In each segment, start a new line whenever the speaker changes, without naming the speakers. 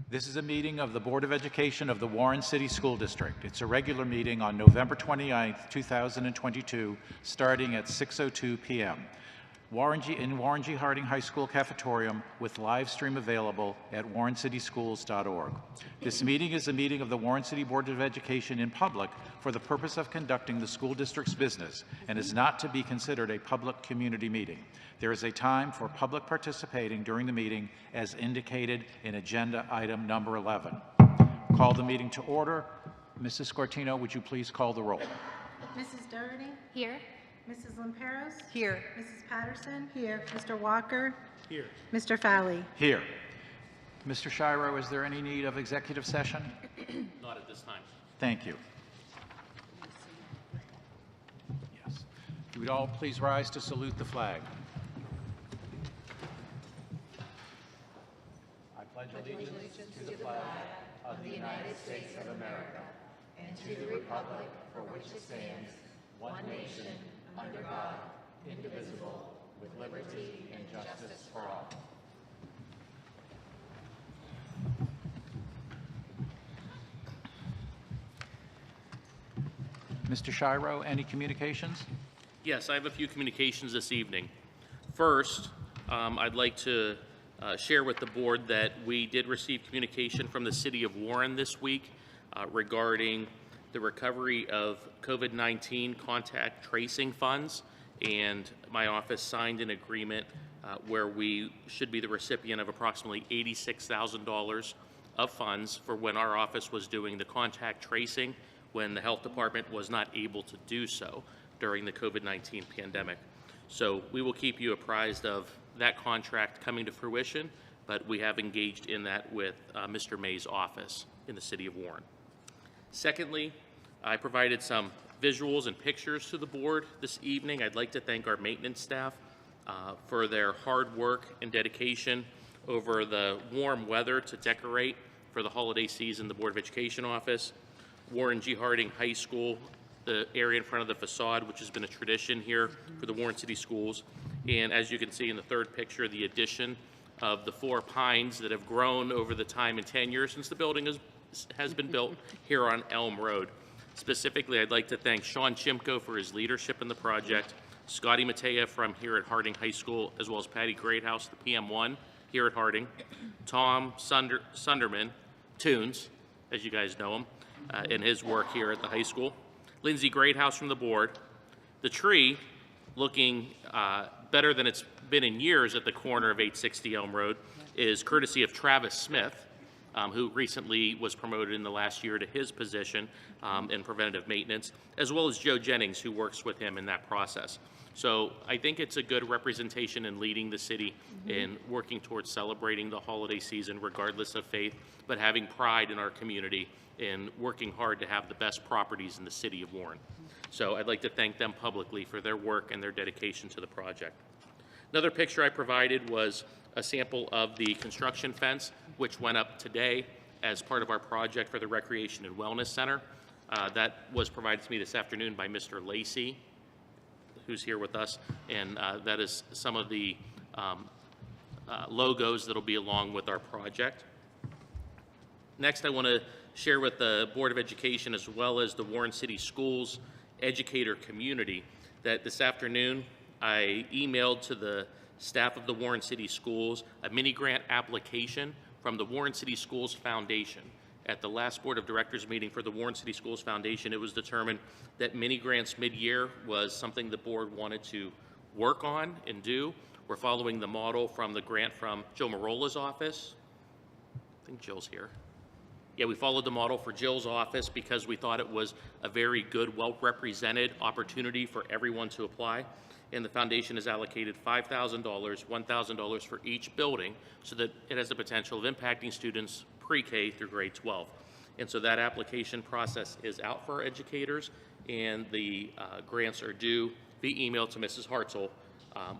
This is a meeting of the Board of Education of the Warren City School District. It's a regular meeting on November 29th, 2022, starting at 6:02 p.m. in Warren G. Harding High School cafetorium with live stream available at warrencityschools.org. This meeting is a meeting of the Warren City Board of Education in public for the purpose of conducting the school district's business and is not to be considered a public community meeting. There is a time for public participating during the meeting as indicated in agenda item number 11. Call the meeting to order. Mrs. Scortino, would you please call the roll?
Mrs. Doherty?
Here.
Mrs. Lamperos?
Here.
Mrs. Patterson? Here. Mr. Walker?
Here.
Mr. Fowley?
Here. Mr. Shiro, is there any need of executive session?
Not at this time.
Thank you. Yes. If you would all please rise to salute the flag. I pledge allegiance to the flag of the United States of America and to the republic for which it stands, one nation, under God, indivisible, with liberty and justice for all. Mr. Shiro, any communications?
Yes, I have a few communications this evening. First, I'd like to share with the board that we did receive communication from the City of Warren this week regarding the recovery of COVID-19 contact tracing funds, and my office signed an agreement where we should be the recipient of approximately $86,000 of funds for when our office was doing the contact tracing when the health department was not able to do so during the COVID-19 pandemic. So we will keep you apprised of that contract coming to fruition, but we have engaged in that with Mr. May's office in the City of Warren. Secondly, I provided some visuals and pictures to the board this evening. I'd like to thank our maintenance staff for their hard work and dedication over the warm weather to decorate for the holiday season, the Board of Education office, Warren G. Harding High School, the area in front of the facade, which has been a tradition here for the Warren City Schools. And as you can see in the third picture, the addition of the 4 pines that have grown over the time and tenure since the building has been built here on Elm Road. Specifically, I'd like to thank Sean Chimko for his leadership in the project, Scotty Matea from here at Harding High School, as well as Patty Greathouse, the PM1 here at Harding, Tom Sunderman, Tunes, as you guys know him, in his work here at the high school, Lindsay Greathouse from the board. The tree, looking better than it's been in years at the corner of 860 Elm Road, is courtesy of Travis Smith, who recently was promoted in the last year to his position in preventative maintenance, as well as Joe Jennings, who works with him in that process. So I think it's a good representation in leading the city in working towards celebrating the holiday season regardless of faith, but having pride in our community in working hard to have the best properties in the City of Warren. So I'd like to thank them publicly for their work and their dedication to the project. Another picture I provided was a sample of the construction fence, which went up today as part of our project for the Recreation and Wellness Center. That was provided to me this afternoon by Mr. Lacey, who's here with us, and that is some of the logos that'll be along with our project. Next, I want to share with the Board of Education as well as the Warren City Schools educator community that this afternoon I emailed to the staff of the Warren City Schools a mini grant application from the Warren City Schools Foundation. At the last Board of Directors meeting for the Warren City Schools Foundation, it was determined that mini grants mid-year was something the board wanted to work on and do. We're following the model from the grant from Joe Marola's office. I think Jill's here. Yeah, we followed the model for Jill's office because we thought it was a very good, well-represented opportunity for everyone to apply. And the foundation has allocated $5,000, $1,000 for each building so that it has the potential of impacting students pre-K through grade 12. And so that application process is out for our educators, and the grants are due via email to Mrs. Hartzell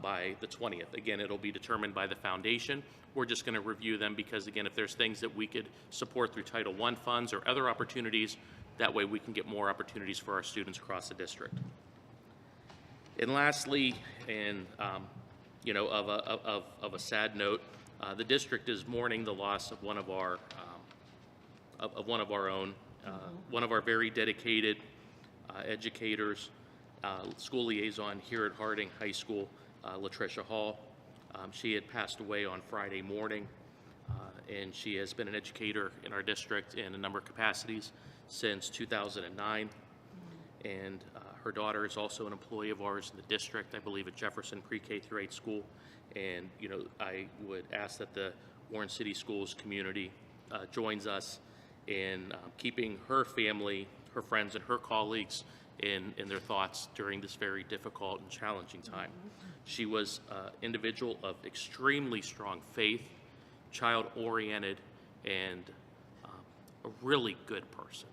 by the 20th. Again, it'll be determined by the foundation. We're just going to review them because, again, if there's things that we could support through Title I funds or other opportunities, that way we can get more opportunities for our students across the district. And lastly, and of a sad note, the district is mourning the loss of one of our of one of our own, one of our very dedicated educators, school liaison here at Harding High School, Latricia Hall. She had passed away on Friday morning, and she has been an educator in our district in a number of capacities since 2009. And her daughter is also an employee of ours in the district, I believe at Jefferson Pre-K through 8 school. And, you know, I would ask that the Warren City Schools community joins us in keeping her family, her friends, and her colleagues in their thoughts during this very difficult and challenging time. She was an individual of extremely strong faith, child-oriented, and a really good person.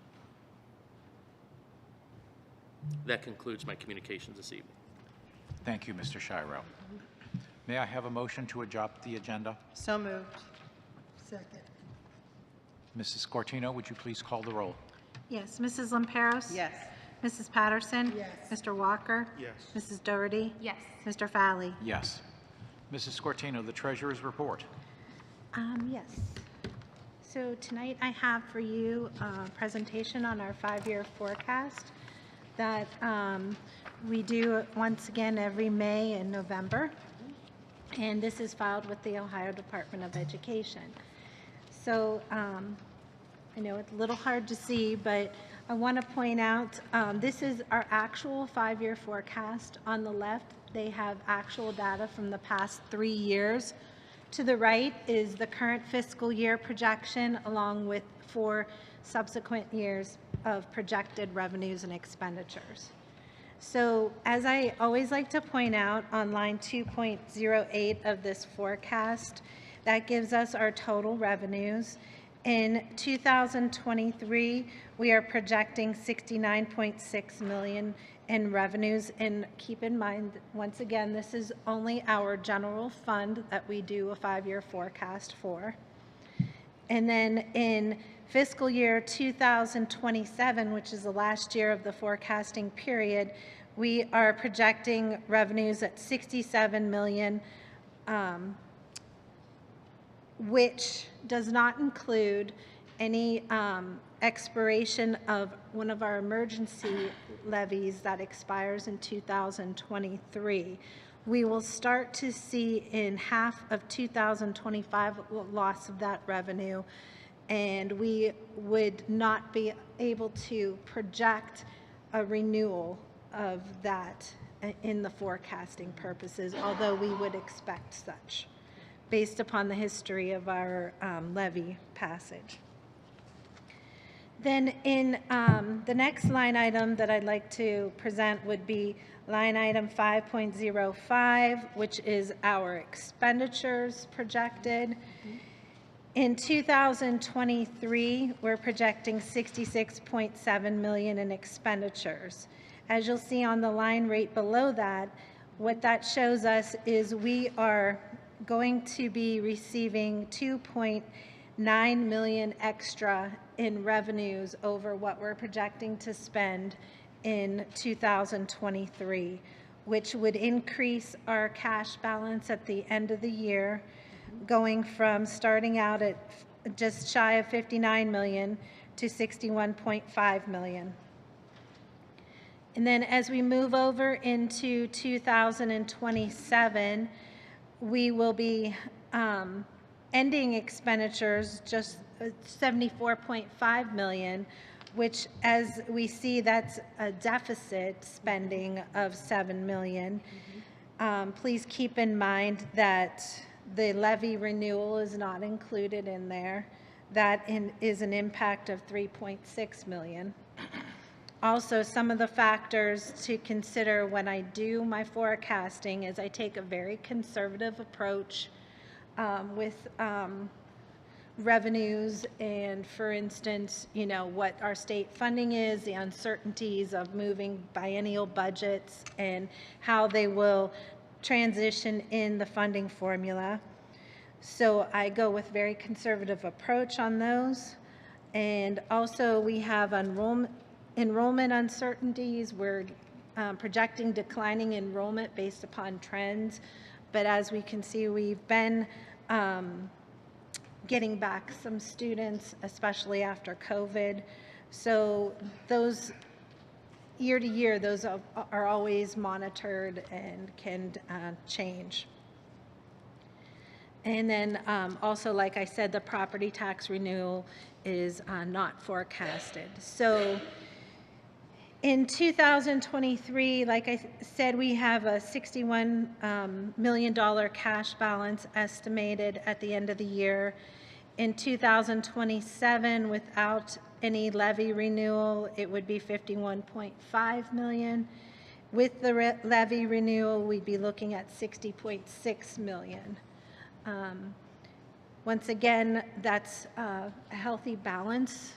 That concludes my communications this evening.
Thank you, Mr. Shiro. May I have a motion to adopt the agenda?
So moved. Second.
Mrs. Scortino, would you please call the roll?
Yes. Mrs. Lamperos?
Yes.
Mrs. Patterson?
Yes.
Mr. Walker?
Yes.
Mrs. Doherty?
Yes.
Mr. Fowley?
Yes. Mrs. Scortino, the treasurer's report.
Yes. So tonight I have for you a presentation on our 5-year forecast that we do once again every May and November. And this is filed with the Ohio Department of Education. So I know it's a little hard to see, but I want to point out this is our actual 5-year forecast. On the left, they have actual data from the past 3 years. To the right is the current fiscal year projection, along with 4 subsequent years of projected revenues and expenditures. So as I always like to point out, on line 2.08 of this forecast, that gives us our total revenues. In 2023, we are projecting $69.6 million in revenues. And keep in mind, once again, this is only our general fund that we do a 5-year forecast for. And then in fiscal year 2027, which is the last year of the forecasting period, we are projecting revenues at $67 million, which does not include any expiration of one of our emergency levies that expires in 2023. We will start to see in half of 2025 loss of that revenue, and we would not be able to project a renewal of that in the forecasting purposes, although we would expect such, based upon the history of our levy passage. Then in the next line item that I'd like to present would be line item 5.05, which is our expenditures projected. In 2023, we're projecting $66.7 million in expenditures. As you'll see on the line right below that, what that shows us is we are going to be receiving $2.9 million extra in revenues over what we're projecting to spend in 2023, which would increase our cash balance at the end of the year, going from starting out at just shy of $59 million to $61.5 million. And then as we move over into 2027, we will be ending expenditures just $74.5 million, which, as we see, that's a deficit spending of $7 million. Please keep in mind that the levy renewal is not included in there. That is an impact of $3.6 million. Also, some of the factors to consider when I do my forecasting is I take a very conservative approach with revenues and, for instance, you know, what our state funding is, the uncertainties of moving biennial budgets, and how they will transition in the funding formula. So I go with very conservative approach on those. And also we have enrollment uncertainties. We're projecting declining enrollment based upon trends. But as we can see, we've been getting back some students, especially after COVID. So those year to year, those are always monitored and can change. And then also, like I said, the property tax renewal is not forecasted. So in 2023, like I said, we have a $61 million cash balance estimated at the end of the year. In 2027, without any levy renewal, it would be $51.5 million. With the levy renewal, we'd be looking at $60.6 million. Once again, that's a healthy balance,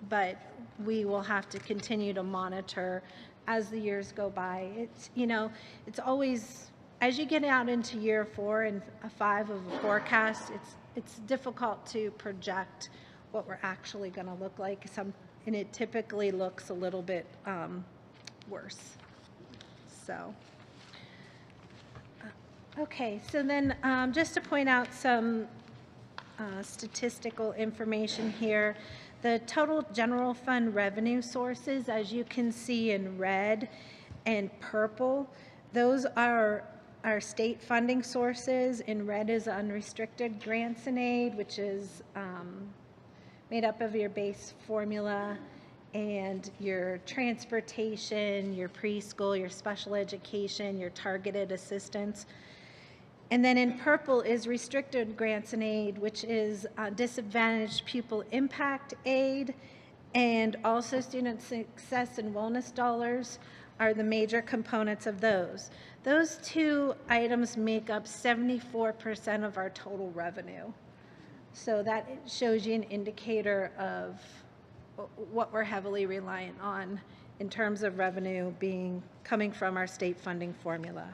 but we will have to continue to monitor as the years go by. It's, you know, it's always, as you get out into year 4 and 5 of a forecast, it's difficult to project what we're actually going to look like. And it typically looks a little bit worse. So. Okay, so then just to point out some statistical information here, the total general fund revenue sources, as you can see in red and purple, those are our state funding sources. In red is unrestricted grants and aid, which is made up of your base formula and your transportation, your preschool, your special education, your targeted assistance. And then in purple is restricted grants and aid, which is disadvantaged pupil impact aid, and also student success and wellness dollars are the major components of those. Those two items make up 74% of our total revenue. So that shows you an indicator of what we're heavily reliant on in terms of revenue coming from our state funding formula.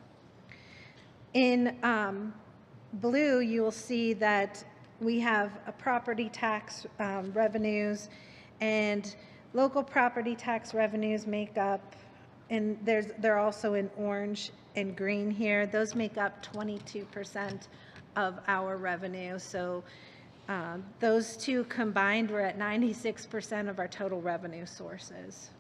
In blue, you will see that we have a property tax revenues, and local property tax revenues make up, and they're also in orange and green here. Those make up 22% of our revenue. So those two combined, we're at 96% of our total revenue sources.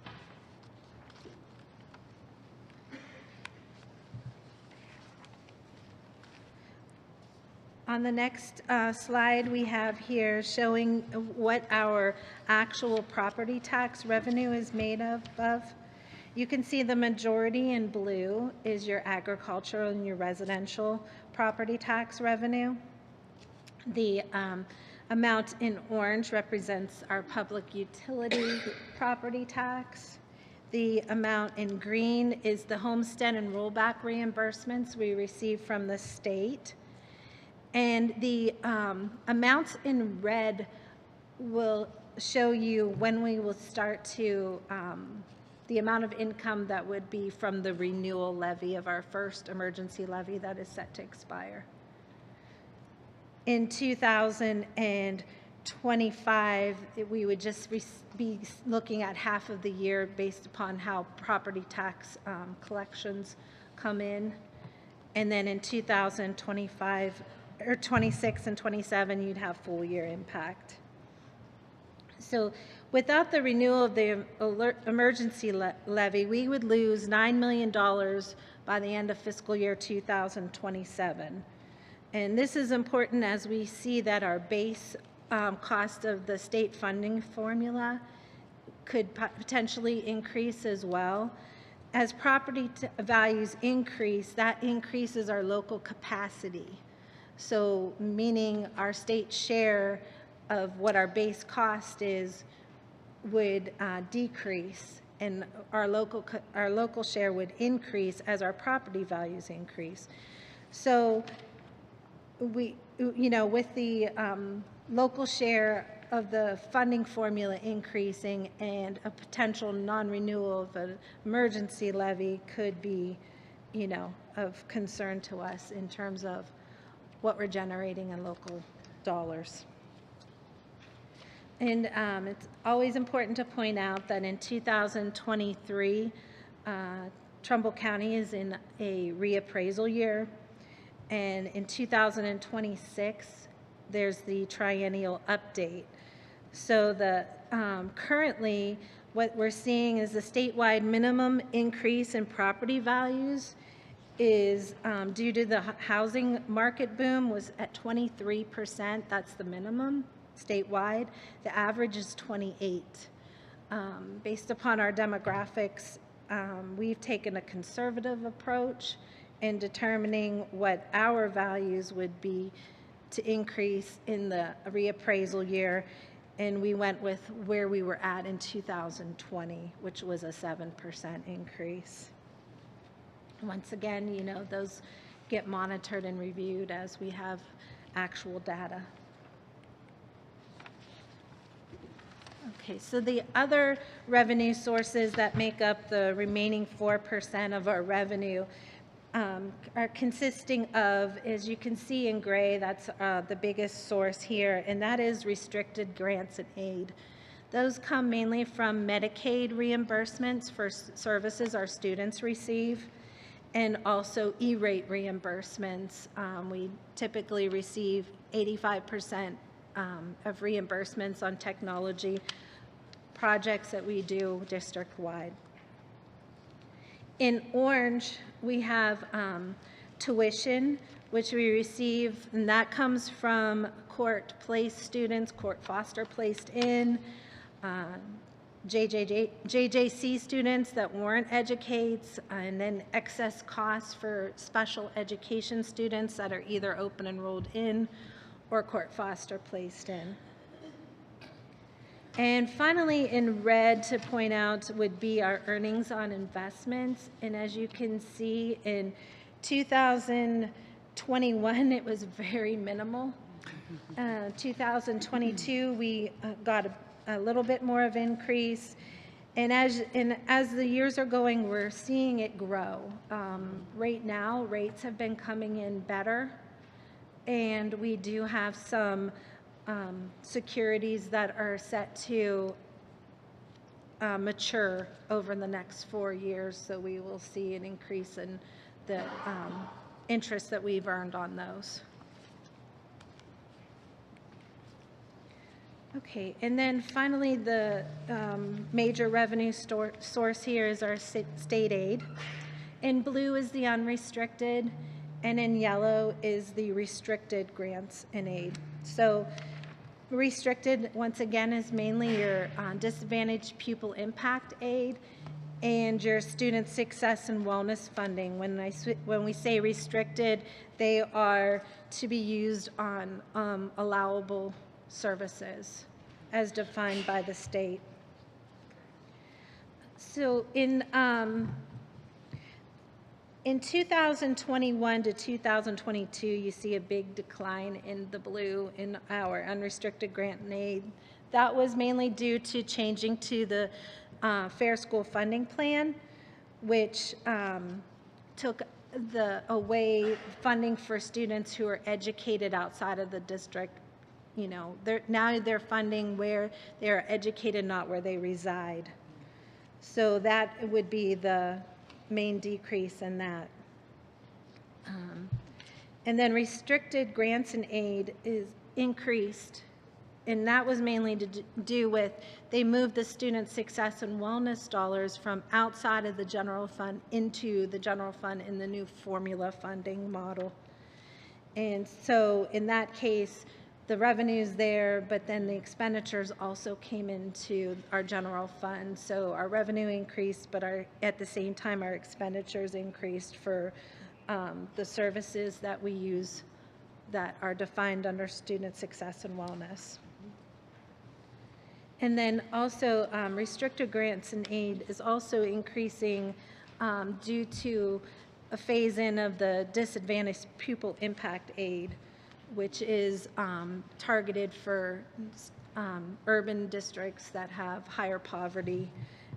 On the next slide, we have here showing what our actual property tax revenue is made of. You can see the majority in blue is your agricultural and your residential property tax revenue. The amount in orange represents our public utility property tax. The amount in green is the homestead and rollback reimbursements we receive from the state. And the amounts in red will show you when we will start to, the amount of income that would be from the renewal levy of our first emergency levy that is set to expire. In 2025, we would just be looking at half of the year based upon how property tax collections come in. And then in 2025, or 26 and 27, you'd have full year impact. So without the renewal of the emergency levy, we would lose $9 million by the end of fiscal year 2027. And this is important as we see that our base cost of the state funding formula could potentially increase as well. As property values increase, that increases our local capacity. So meaning our state share of what our base cost is would decrease, and our local share would increase as our property values increase. So we, you know, with the local share of the funding formula increasing and a potential non-renewal of an emergency levy could be, you know, of concern to us in terms of what we're generating in local dollars. And it's always important to point out that in 2023, Trumbull County is in a reappraisal year, and in 2026, there's the triennial update. So the currently, what we're seeing is the statewide minimum increase in property values is due to the housing market boom was at 23%. That's the minimum statewide. The average is 28. Based upon our demographics, we've taken a conservative approach in determining what our values would be to increase in the reappraisal year, and we went with where we were at in 2020, which was a 7% increase. Once again, you know, those get monitored and reviewed as we have actual data. Okay, so the other revenue sources that make up the remaining 4% of our revenue are consisting of, as you can see in gray, that's the biggest source here, and that is restricted grants and aid. Those come mainly from Medicaid reimbursements for services our students receive, and also E-rate reimbursements. We typically receive 85% of reimbursements on technology projects that we do district-wide. In orange, we have tuition, which we receive, and that comes from court-placed students, court foster placed in, JJC students that Warren educates, and then excess costs for special education students that are either open enrolled in or court foster placed in. And finally, in red to point out would be our earnings on investments. And as you can see, in 2021, it was very minimal. 2022, we got a little bit more of increase. And as the years are going, we're seeing it grow. Right now, rates have been coming in better. And we do have some securities that are set to mature over the next 4 years, so we will see an increase in the interest that we've earned on those. Okay, and then finally, the major revenue source here is our state aid. In blue is the unrestricted, and in yellow is the restricted grants and aid. So restricted, once again, is mainly your disadvantaged pupil impact aid and your student success and wellness funding. When we say restricted, they are to be used on allowable services as defined by the state. So in 2021 to 2022, you see a big decline in the blue in our unrestricted grant and aid. That was mainly due to changing to the Fair School Funding Plan, which took away funding for students who are educated outside of the district. You know, now they're funding where they are educated, not where they reside. So that would be the main decrease in that. And then restricted grants and aid is increased, and that was mainly to do with, they moved the student success and wellness dollars from outside of the general fund into the general fund in the new formula funding model. And so in that case, the revenue's there, but then the expenditures also came into our general fund. So our revenue increased, but at the same time, our expenditures increased for the services that we use that are defined under student success and wellness. And then also restricted grants and aid is also increasing due to a phase-in of the disadvantaged pupil impact aid, which is targeted for urban districts that have higher poverty,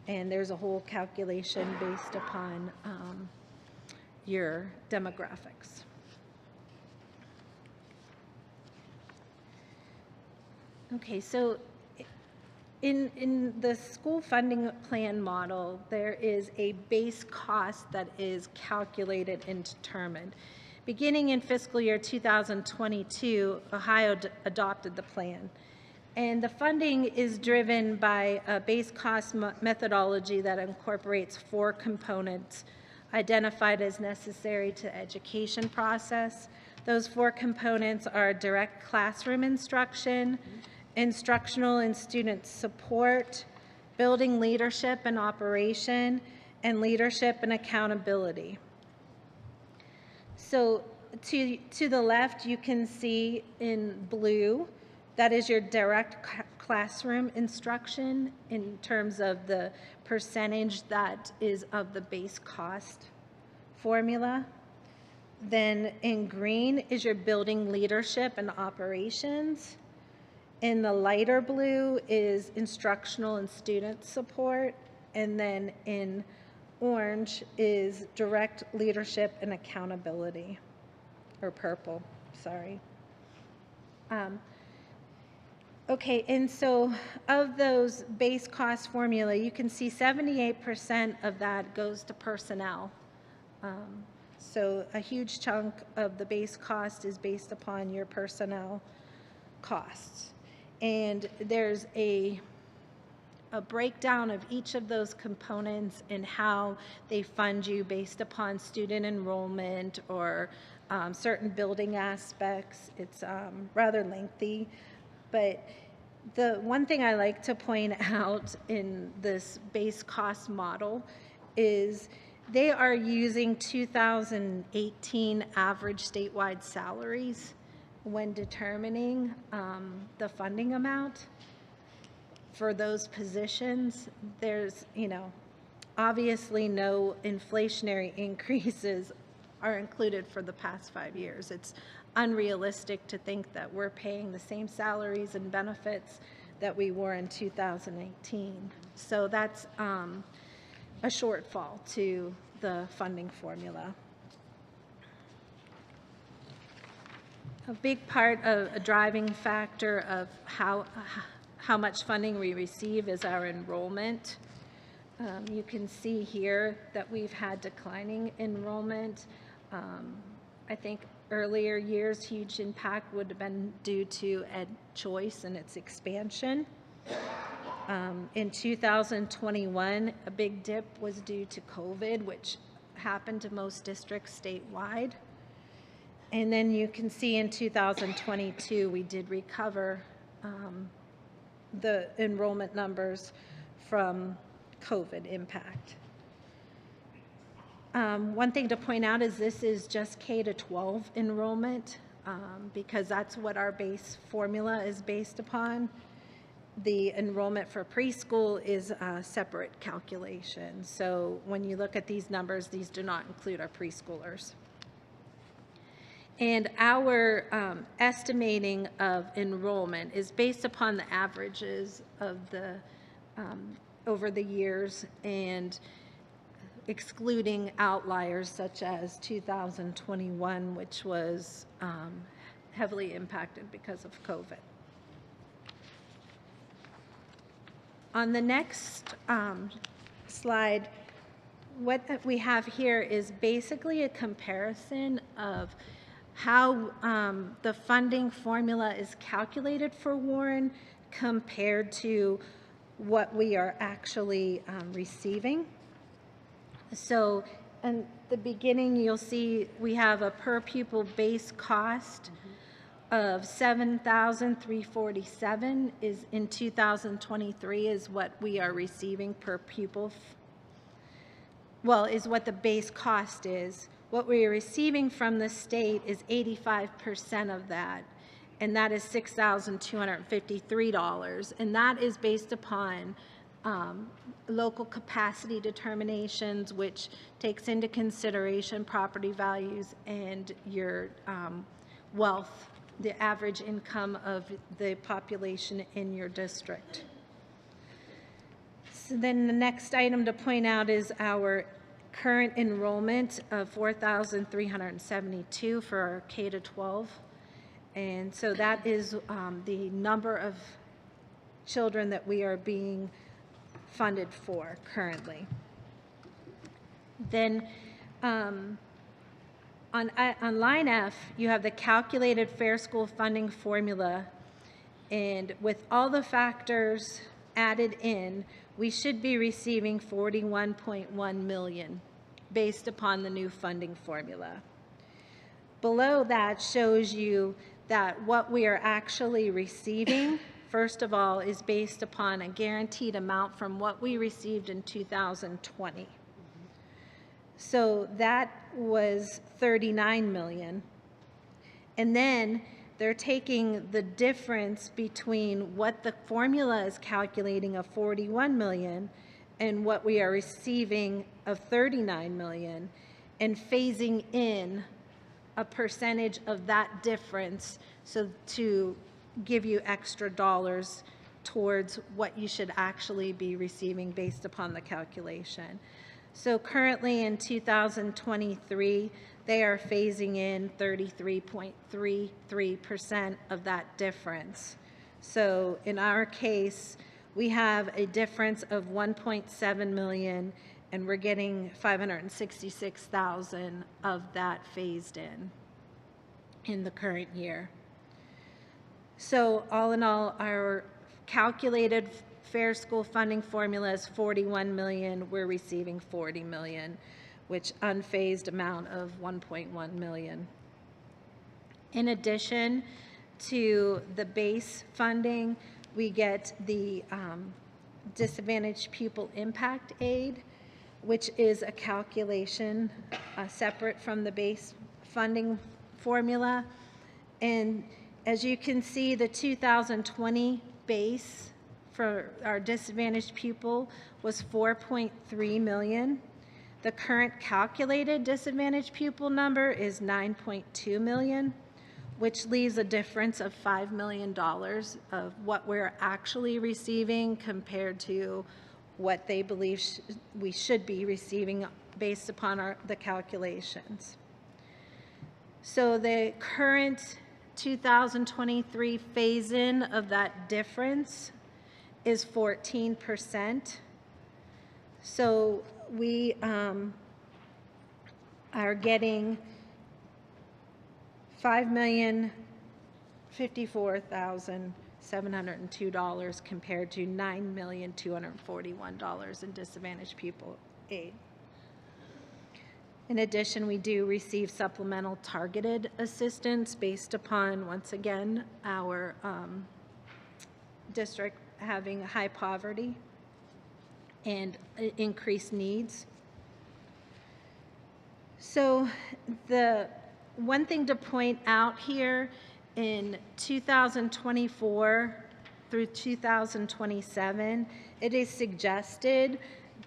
and there's a whole calculation based upon your demographics. Okay, so in the school funding plan model, there is a base cost that is calculated and determined. Beginning in fiscal year 2022, Ohio adopted the plan. And the funding is driven by a base cost methodology that incorporates 4 components identified as necessary to the education process. Those 4 components are direct classroom instruction, instructional and student support, building leadership and operation, and leadership and accountability. So to the left, you can see in blue, that is your direct classroom instruction in terms of the percentage that is of the base cost formula. Then in green is your building leadership and operations. In the lighter blue is instructional and student support. And then in orange is direct leadership and accountability, or purple, sorry. Okay, and so of those base cost formula, you can see 78% of that goes to personnel. So a huge chunk of the base cost is based upon your personnel costs. And there's a breakdown of each of those components and how they fund you based upon student enrollment or certain building aspects. It's rather lengthy, but the one thing I like to point out in this base cost model is they are using 2018 average statewide salaries when determining the funding amount for those positions. There's, obviously no inflationary increases are included for the past 5 years. It's unrealistic to think that we're paying the same salaries and benefits that we were in 2018. So that's a shortfall to the funding formula. A big part of a driving factor of how much funding we receive is our enrollment. You can see here that we've had declining enrollment. I think earlier years, huge impact would have been due to Ed Choice and its expansion. In 2021, a big dip was due to COVID, which happened to most districts statewide. And then you can see in 2022, we did recover the enrollment numbers from COVID impact. One thing to point out is this is just K-12 enrollment because that's what our base formula is based upon. The enrollment for preschool is a separate calculation. So when you look at these numbers, these do not include our preschoolers. And our estimating of enrollment is based upon the averages of the over the years and excluding outliers such as 2021, which was heavily impacted because of COVID. On the next slide, what we have here is basically a comparison of how the funding formula is calculated for Warren compared to what we are actually receiving. So in the beginning, you'll see we have a per pupil base cost of $7,347 is in 2023 is what we are receiving per pupil. Well, is what the base cost is. What we are receiving from the state is 85% of that, and that is $6,253, and that is based upon local capacity determinations, which takes into consideration property values and your wealth, the average income of the population in your district. So then the next item to point out is our current enrollment of 4,372 for our K-12. And so that is the number of children that we are being funded for currently. Then On line F, you have the calculated fair school funding formula, and with all the factors added in, we should be receiving $41.1 million based upon the new funding formula. Below that shows you that what we are actually receiving, first of all, is based upon a guaranteed amount from what we received in 2020. So that was $39 million. And then they're taking the difference between what the formula is calculating of $41 million and what we are receiving of $39 million, and phasing in a percentage of that difference so to give you extra dollars towards what you should actually be receiving based upon the calculation. So currently in 2023, they are phasing in 33.33% of that difference. So in our case, we have a difference of 1.7 million, and we're getting 566,000 of that phased in the current year. So all in all, our calculated fair school funding formula is 41 million. We're receiving 40 million, which unphased amount of 1.1 million. In addition to the base funding, we get the disadvantaged pupil impact aid, which is a calculation separate from the base funding formula. And as you can see, the 2020 base for our disadvantaged pupil was 4.3 million. The current calculated disadvantaged pupil number is 9.2 million, which leaves a difference of $5 million of what we're actually receiving compared to what they believe we should be receiving based upon the calculations. So the current 2023 phase-in of that difference is 14%. So we are getting $5,054,702 compared to $9,241 in disadvantaged pupil aid. In addition, we do receive supplemental targeted assistance based upon, once again, our district having high poverty and increased needs. So the one thing to point out here, in 2024 through 2027, it is suggested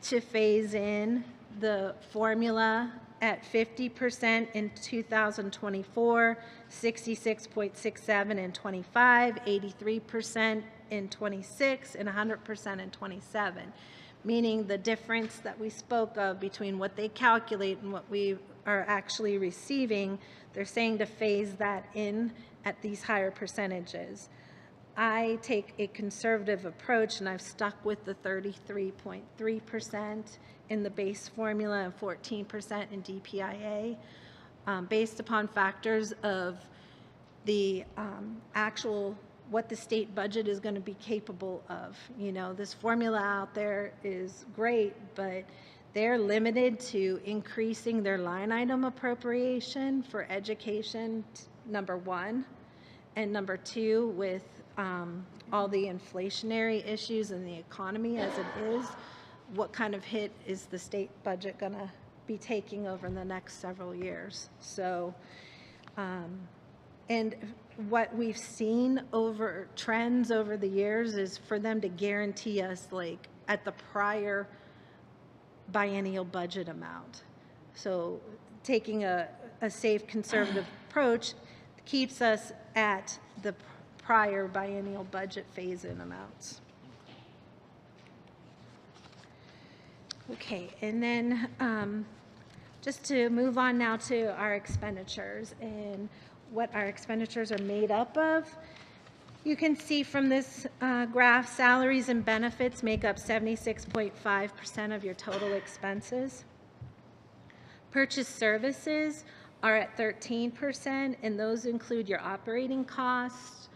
to phase in the formula at 50% in 2024, 66.67 in 25, 83% in 26, and 100% in 27. Meaning the difference that we spoke of between what they calculate and what we are actually receiving, they're saying to phase that in at these higher percentages. I take a conservative approach, and I've stuck with the 33.3% in the base formula and 14% in DPIA, based upon factors of the actual what the state budget is going to be capable of. You know, this formula out there is great, but they're limited to increasing their line item appropriation for education, number one, and number two, with all the inflationary issues in the economy as it is, what kind of hit is the state budget going to be taking over in the next several years? So, and what we've seen over trends over the years is for them to guarantee us like at the prior biennial budget amount. So taking a safe conservative approach keeps us at the prior biennial budget phase-in amounts. Okay, and then just to move on now to our expenditures and what our expenditures are made up of. You can see from this graph, salaries and benefits make up 76.5% of your total expenses. Purchase services are at 13%, and those include your operating costs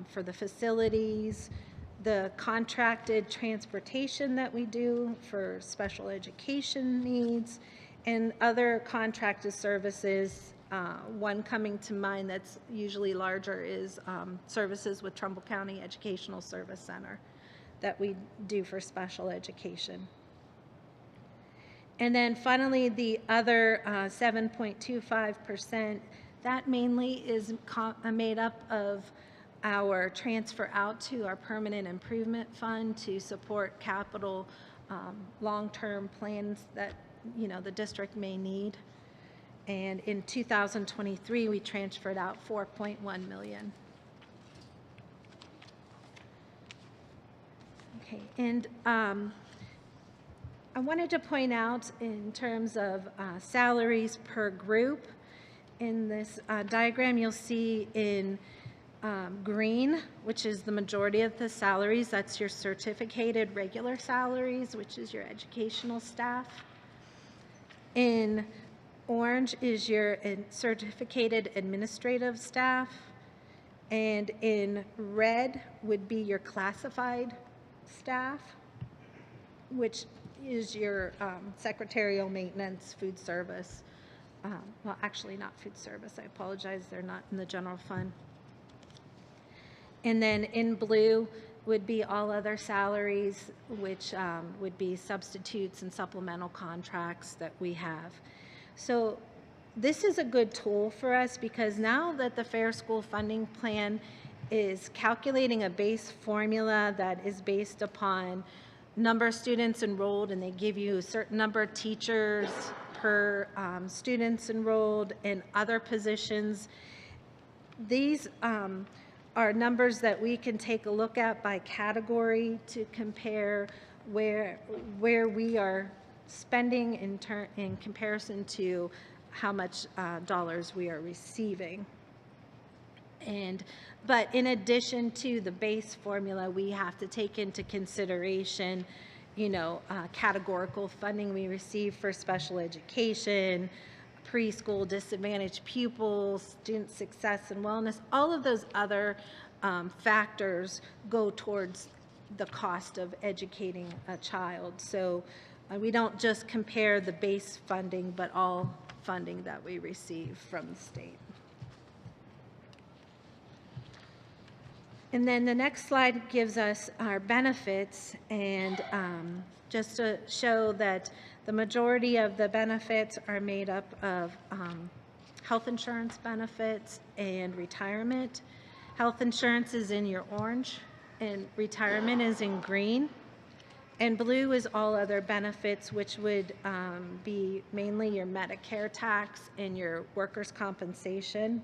for the facilities, the contracted transportation that we do for special education needs, and other contracted services. One coming to mind that's usually larger is services with Trumbull County Educational Service Center that we do for special education. And then finally, the other 7.25%, that mainly is made up of our transfer out to our permanent improvement fund to support capital long-term plans that the district may need. And in 2023, we transferred out $4.1 million. Okay, and I wanted to point out in terms of salaries per group. In this diagram, you'll see in green, which is the majority of the salaries. That's your certificated regular salaries, which is your educational staff. In orange is your certificated administrative staff. And in red would be your classified staff, which is your secretarial, maintenance, food service. Well, actually not food service. I apologize. They're not in the general fund. And then in blue would be all other salaries, which would be substitutes and supplemental contracts that we have. So this is a good tool for us because now that the Fair School Funding Plan is calculating a base formula that is based upon number of students enrolled, and they give you a certain number of teachers per students enrolled and other positions. These are numbers that we can take a look at by category to compare where we are spending in comparison to how much dollars we are receiving. But in addition to the base formula, we have to take into consideration, categorical funding we receive for special education, preschool, disadvantaged pupils, student success and wellness. All of those other factors go towards the cost of educating a child. So we don't just compare the base funding, but all funding that we receive from the state. And then the next slide gives us our benefits, and just to show that the majority of the benefits are made up of health insurance benefits and retirement. Health insurance is in your orange, and retirement is in green. And blue is all other benefits, which would be mainly your Medicare tax and your workers' compensation.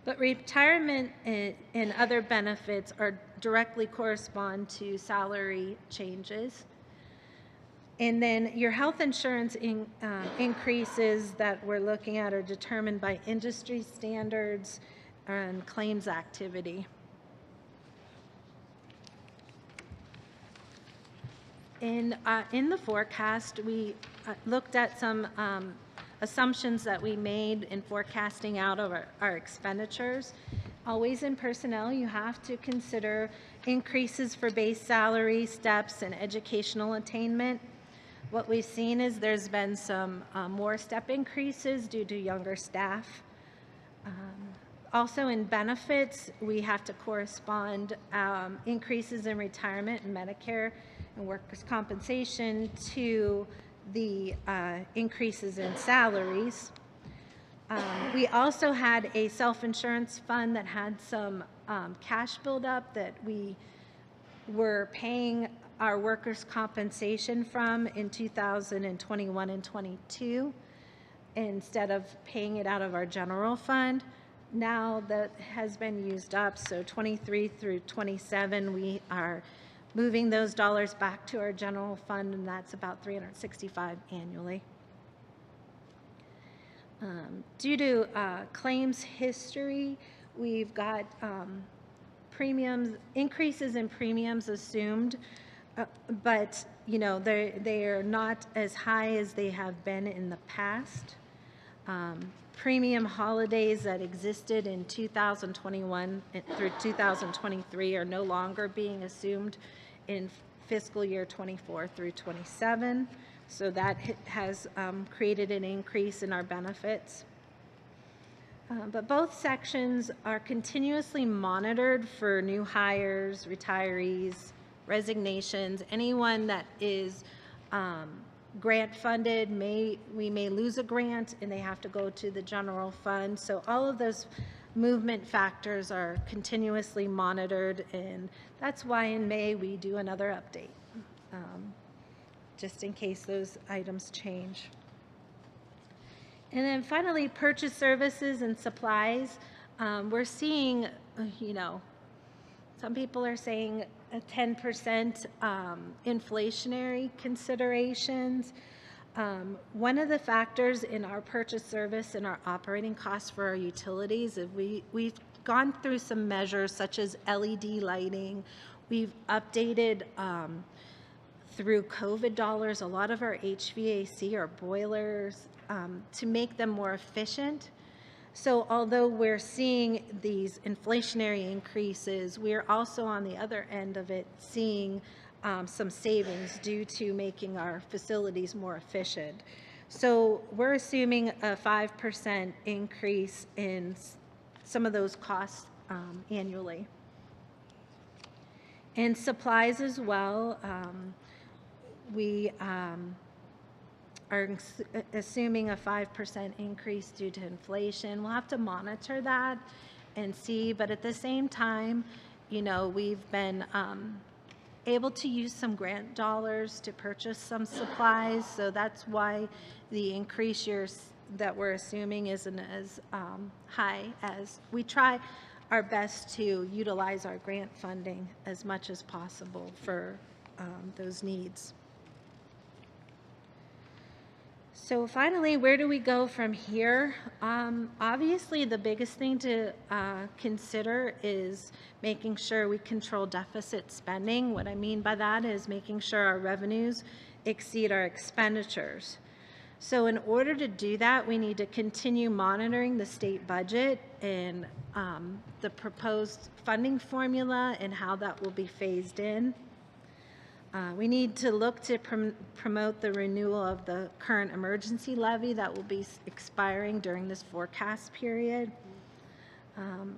But retirement and other benefits are directly correspond to salary changes. And then your health insurance increases that we're looking at are determined by industry standards and claims activity. In the forecast, we looked at some assumptions that we made in forecasting out of our expenditures. Always in personnel, you have to consider increases for base salary, steps, and educational attainment. What we've seen is there's been some more step increases due to younger staff. Also in benefits, we have to correspond increases in retirement and Medicare and workers' compensation to the increases in salaries. We also had a self-insurance fund that had some cash buildup that we were paying our workers' compensation from in 2021 and 22 instead of paying it out of our general fund. Now that has been used up, so 23 through 27, we are moving those dollars back to our general fund, and that's about $365 annually. Due to claims history, we've got increases in premiums assumed, but they are not as high as they have been in the past. Premium holidays that existed in 2021 through 2023 are no longer being assumed in fiscal year 24 through 27. So that has created an increase in our benefits. But both sections are continuously monitored for new hires, retirees, resignations, anyone that is grant funded. We may lose a grant and they have to go to the general fund. So all of those movement factors are continuously monitored, and that's why in May we do another update, just in case those items change. And then finally, purchase services and supplies. We're seeing, some people are saying a 10% inflationary considerations. One of the factors in our purchase service and our operating costs for our utilities is we've gone through some measures such as LED lighting. We've updated through COVID dollars a lot of our HVAC, our boilers, to make them more efficient. So although we're seeing these inflationary increases, we're also on the other end of it seeing some savings due to making our facilities more efficient. So we're assuming a 5% increase in some of those costs annually. And supplies as well, we are assuming a 5% increase due to inflation. We'll have to monitor that and see, but at the same time, we've been able to use some grant dollars to purchase some supplies, so that's why the increase that we're assuming isn't as high. As we try our best to utilize our grant funding as much as possible for those needs. So finally, where do we go from here? Obviously, the biggest thing to consider is making sure we control deficit spending. What I mean by that is making sure our revenues exceed our expenditures. So in order to do that, we need to continue monitoring the state budget and the proposed funding formula and how that will be phased in. We need to look to promote the renewal of the current emergency levy that will be expiring during this forecast period.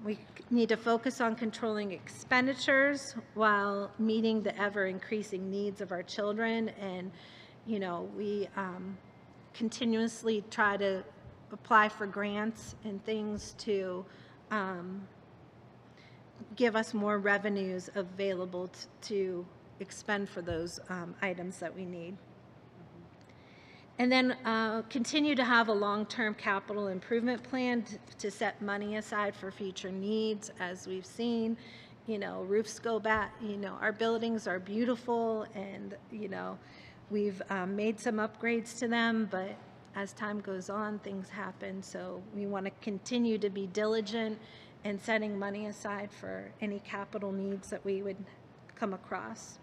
We need to focus on controlling expenditures while meeting the ever-increasing needs of our children. And, we continuously try to apply for grants and things to give us more revenues available to expend for those items that we need. And then continue to have a long-term capital improvement plan to set money aside for future needs. As we've seen, roofs go back, our buildings are beautiful, and, we've made some upgrades to them, but as time goes on, things happen. So we want to continue to be diligent in setting money aside for any capital needs that we would come across.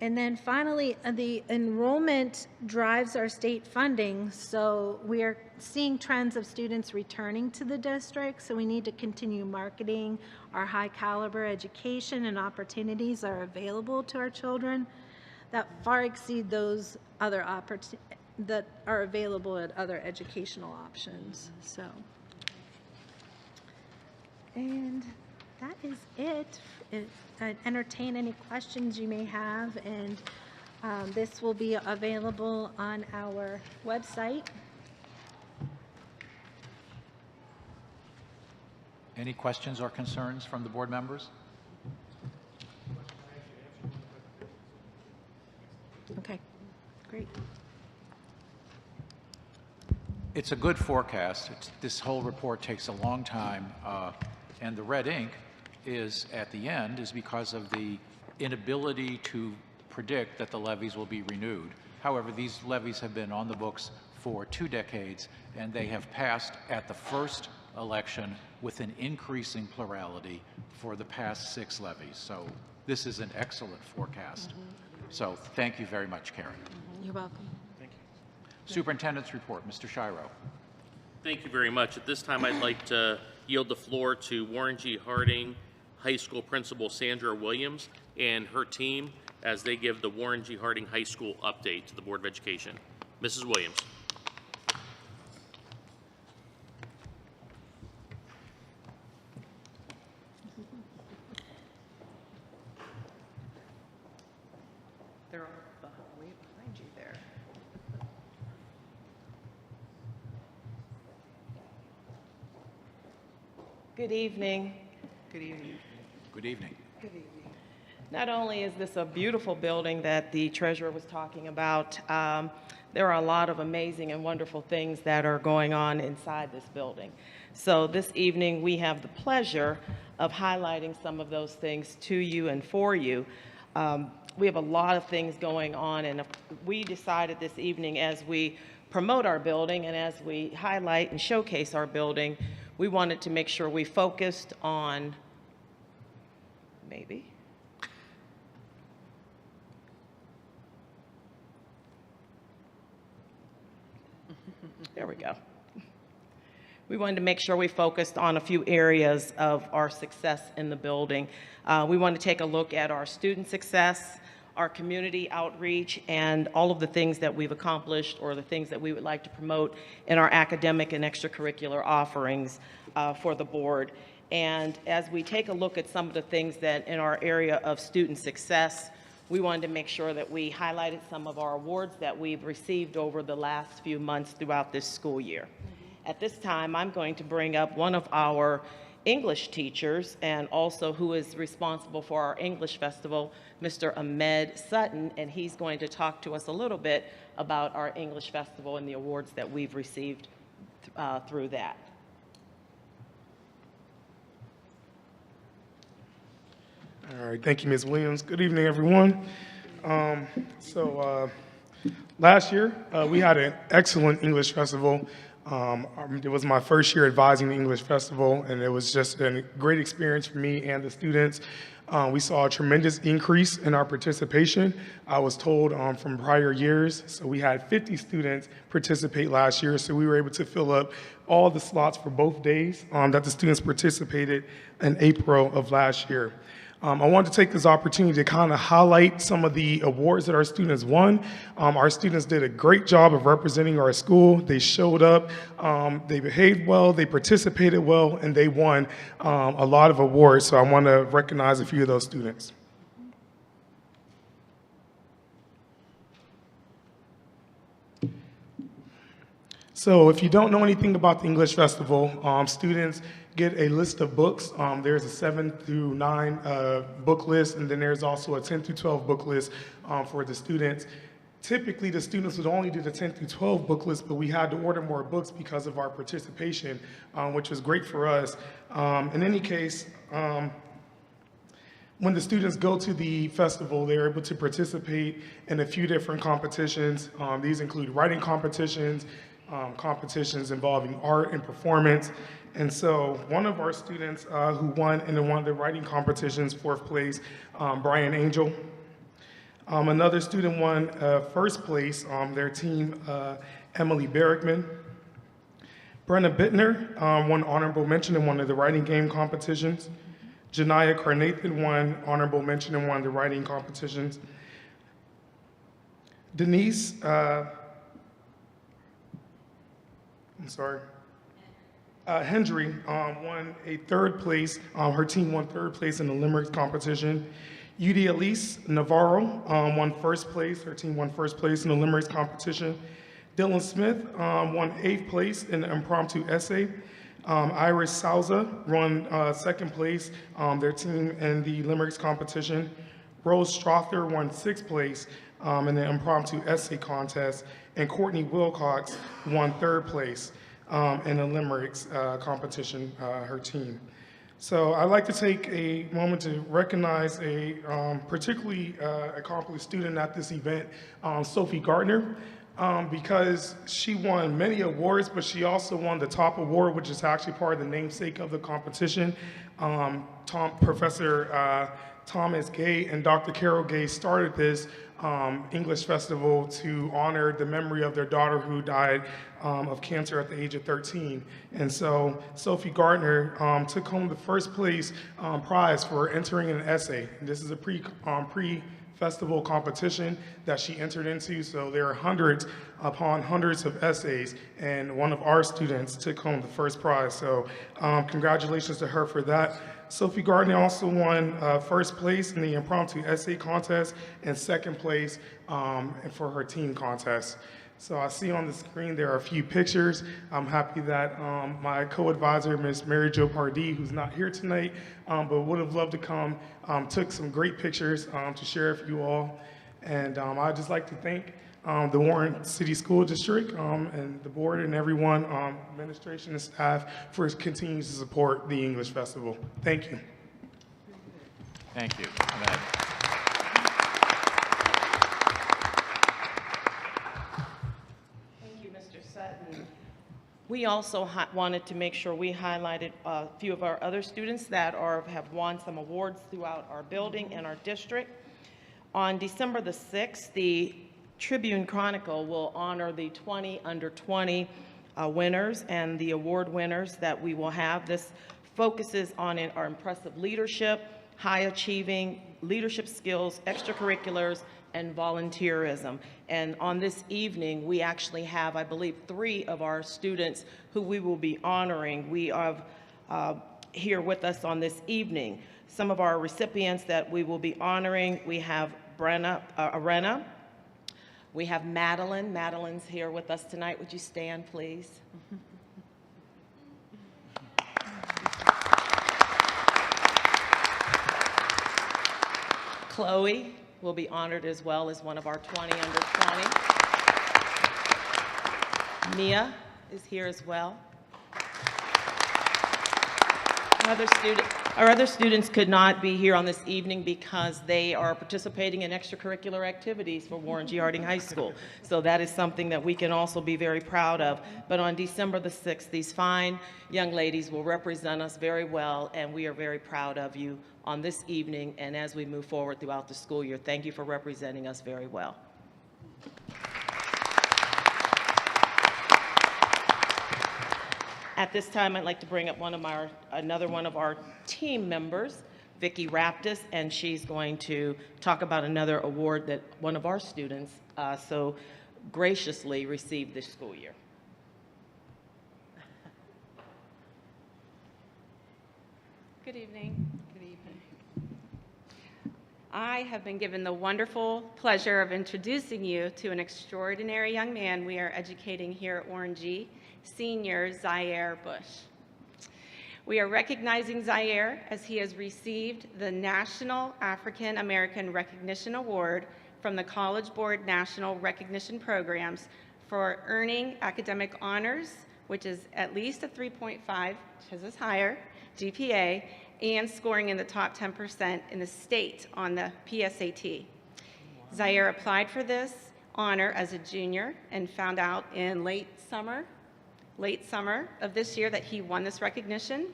And then finally, the enrollment drives our state funding. So we are seeing trends of students returning to the district. So we need to continue marketing our high caliber education and opportunities that are available to our children that far exceed those other that are available at other educational options. So, and that is it. I'd entertain any questions you may have, and this will be available on our website.
Any questions or concerns from the board members?
Okay, great.
It's a good forecast. This whole report takes a long time, and the red ink is at the end is because of the inability to predict that the levies will be renewed. However, these levies have been on the books for 2 decades, and they have passed at the first election with an increasing plurality for the past 6 levies. So this is an excellent forecast. So thank you very much, Karen.
You're welcome.
Superintendents Report, Mr. Shiro.
Thank you very much. At this time, I'd like to yield the floor to Warren G. Harding High School Principal Sandra Williams and her team as they give the Warren G. Harding High School update to the Board of Education. Mrs. Williams.
They're way behind you there. Good evening. Good evening.
Good evening.
Good evening.
Not only is this a beautiful building that the treasurer was talking about, there are a lot of amazing and wonderful things that are going on inside this building. So this evening, we have the pleasure of highlighting some of those things to you and for you. We have a lot of things going on, and we decided this evening, as we promote our building and as we highlight and showcase our building, we wanted to make sure we focused on, maybe, there we go. We wanted to make sure we focused on a few areas of our success in the building. We want to take a look at our student success, our community outreach, and all of the things that we've accomplished or the things that we would like to promote in our academic and extracurricular offerings for the board. And as we take a look at some of the things that in our area of student success, we wanted to make sure that we highlighted some of our awards that we've received over the last few months throughout this school year. At this time, I'm going to bring up one of our English teachers and also who is responsible for our English Festival, Mr. Ahmed Sutton, and he's going to talk to us a little bit about our English Festival and the awards that we've received through that.
All right, thank you, Ms. Williams. Good evening, everyone. Last year, we had an excellent English Festival. It was my first year advising the English Festival, and it was just a great experience for me and the students. We saw a tremendous increase in our participation. I was told from prior years, so we had 50 students participate last year, so we were able to fill up all the slots for both days that the students participated in April of last year. I wanted to take this opportunity to kind of highlight some of the awards that our students won. Our students did a great job of representing our school. They showed up, they behaved well, they participated well, and they won a lot of awards. So I want to recognize a few of those students. So if you don't know anything about the English Festival, students get a list of books. There's a 7 through 9 book list, and then there's also a 10 through 12 book list for the students. Typically, the students would only do the 10 through 12 book list, but we had to order more books because of our participation, which was great for us. In any case, when the students go to the festival, they're able to participate in a few different competitions. These include writing competitions, competitions involving art and performance. And so one of our students who won in one of the writing competitions, 4th place, Brian Angel. Another student won 1st place, their team, Emily Barrickman. Brenna Bittner won honorable mention in one of the writing game competitions. Janiyah Carnathan won honorable mention in one of the writing competitions. Denise, Hendry won a 3rd place. Her team won 3rd place in the Limericks competition. Yudi Elise Navarro won 1st place. Her team won 1st place in the Limericks competition. Dylan Smith won 8th place in the impromptu essay. Iris Souza won 2nd place, their team in the Limericks competition. Rose Strother won 6th place in the impromptu essay contest. And Courtney Wilcox won 3rd place in the Limericks competition, her team. So I'd like to take a moment to recognize a particularly accomplished student at this event, Sophie Gardner, because she won many awards, but she also won the top award, which is actually part of the namesake of the competition. Professor Thomas Gay and Dr. Carol Gay started this English Festival to honor the memory of their daughter who died of cancer at the age of 13. And so Sophie Gardner took home the first place prize for entering an essay. This is a pre-festival competition that she entered into, so there are hundreds upon hundreds of essays, and one of our students took home the first prize. So congratulations to her for that. Sophie Gardner also won first place in the impromptu essay contest and second place for her team contest. So I see on the screen there are a few pictures. I'm happy that my co-advisor, Ms. Mary Jo Pardee, who's not here tonight, but would have loved to come, took some great pictures to share with you all. And I'd just like to thank the Warren City School District and the board and everyone, administration and staff, for continuing to support the English Festival. Thank you.
Thank you.
Thank you, Mr. Sutton. We also wanted to make sure we highlighted a few of our other students that have won some awards throughout our building and our district. On December the 6th, the Tribune Chronicle will honor the 20 under 20 winners and the award winners that we will have. This focuses on our impressive leadership, high achieving leadership skills, extracurriculars, and volunteerism. And on this evening, we actually have, I believe, 3 of our students who we will be honoring. We have here with us on this evening. Some of our recipients that we will be honoring, we have Arena. We have Madeline. Madeline's here with us tonight. Would you stand, please? Chloe will be honored as well as one of our 20 under 20. Mia is here as well. Our other students could not be here on this evening because they are participating in extracurricular activities for Warren G. Harding High School. So that is something that we can also be very proud of. But on December the 6th, these fine young ladies will represent us very well, and we are very proud of you on this evening and as we move forward throughout the school year. Thank you for representing us very well. At this time, I'd like to bring up another one of our team members, Vicki Raptis, and she's going to talk about another award that one of our students so graciously received this school year.
Good evening. Good evening. I have been given the wonderful pleasure of introducing you to an extraordinary young man we are educating here at Warren G, Senior Zaire Bush. We are recognizing Zaire as he has received the National African American Recognition Award from the College Board National Recognition Programs for earning academic honors, which is at least a 3.5, which is higher, GPA, and scoring in the top 10% in the state on the PSAT. Zaire applied for this honor as a junior and found out in late summer of this year that he won this recognition.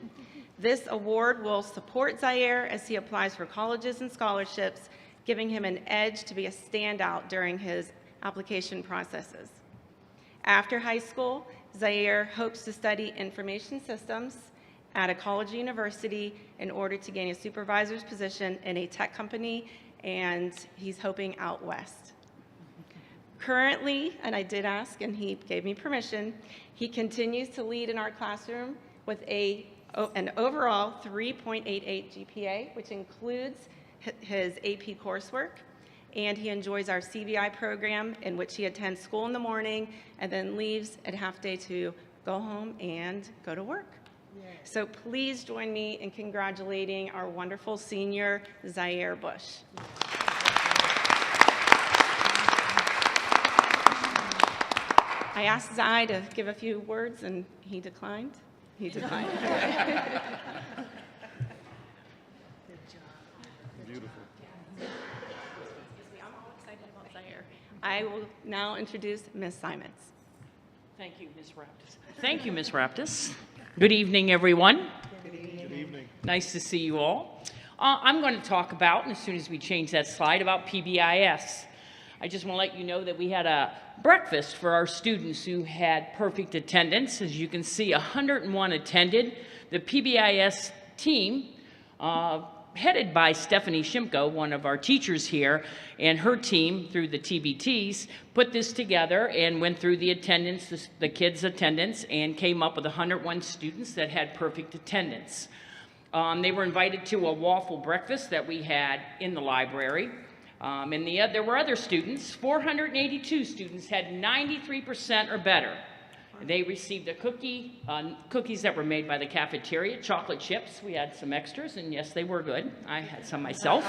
This award will support Zaire as he applies for colleges and scholarships, giving him an edge to be a standout during his application processes. After high school, Zaire hopes to study information systems at a college or university in order to gain a supervisor's position in a tech company, and he's hoping out west. Currently, and I did ask and he gave me permission, he continues to lead in our classroom with an overall 3.88 GPA, which includes his AP coursework, and he enjoys our CBI program in which he attends school in the morning and then leaves at half day to go home and go to work. Yay. So please join me in congratulating our wonderful senior, Zaire Bush. I asked Zai to give a few words, and he declined. He declined.
Good job.
Beautiful.
I'm all excited about Zaire. I will now introduce Ms. Simons.
Thank you, Ms. Raptis. Thank you, Ms. Raptis. Good evening, everyone.
Good evening.
Good evening.
Nice to see you all. I'm going to talk about, and as soon as we change that slide, about PBIS. I just want to let you know that we had a breakfast for our students who had perfect attendance. As you can see, 101 attended. The PBIS team, headed by Stephanie Shimko, one of our teachers here, and her team through the TBTs, put this together and went through the attendance, the kids' attendance, and came up with 101 students that had perfect attendance. They were invited to a waffle breakfast that we had in the library. And there were other students. 482 students had 93% or better. They received a cookies that were made by the cafeteria, chocolate chips. We had some extras, and yes, they were good. I had some myself.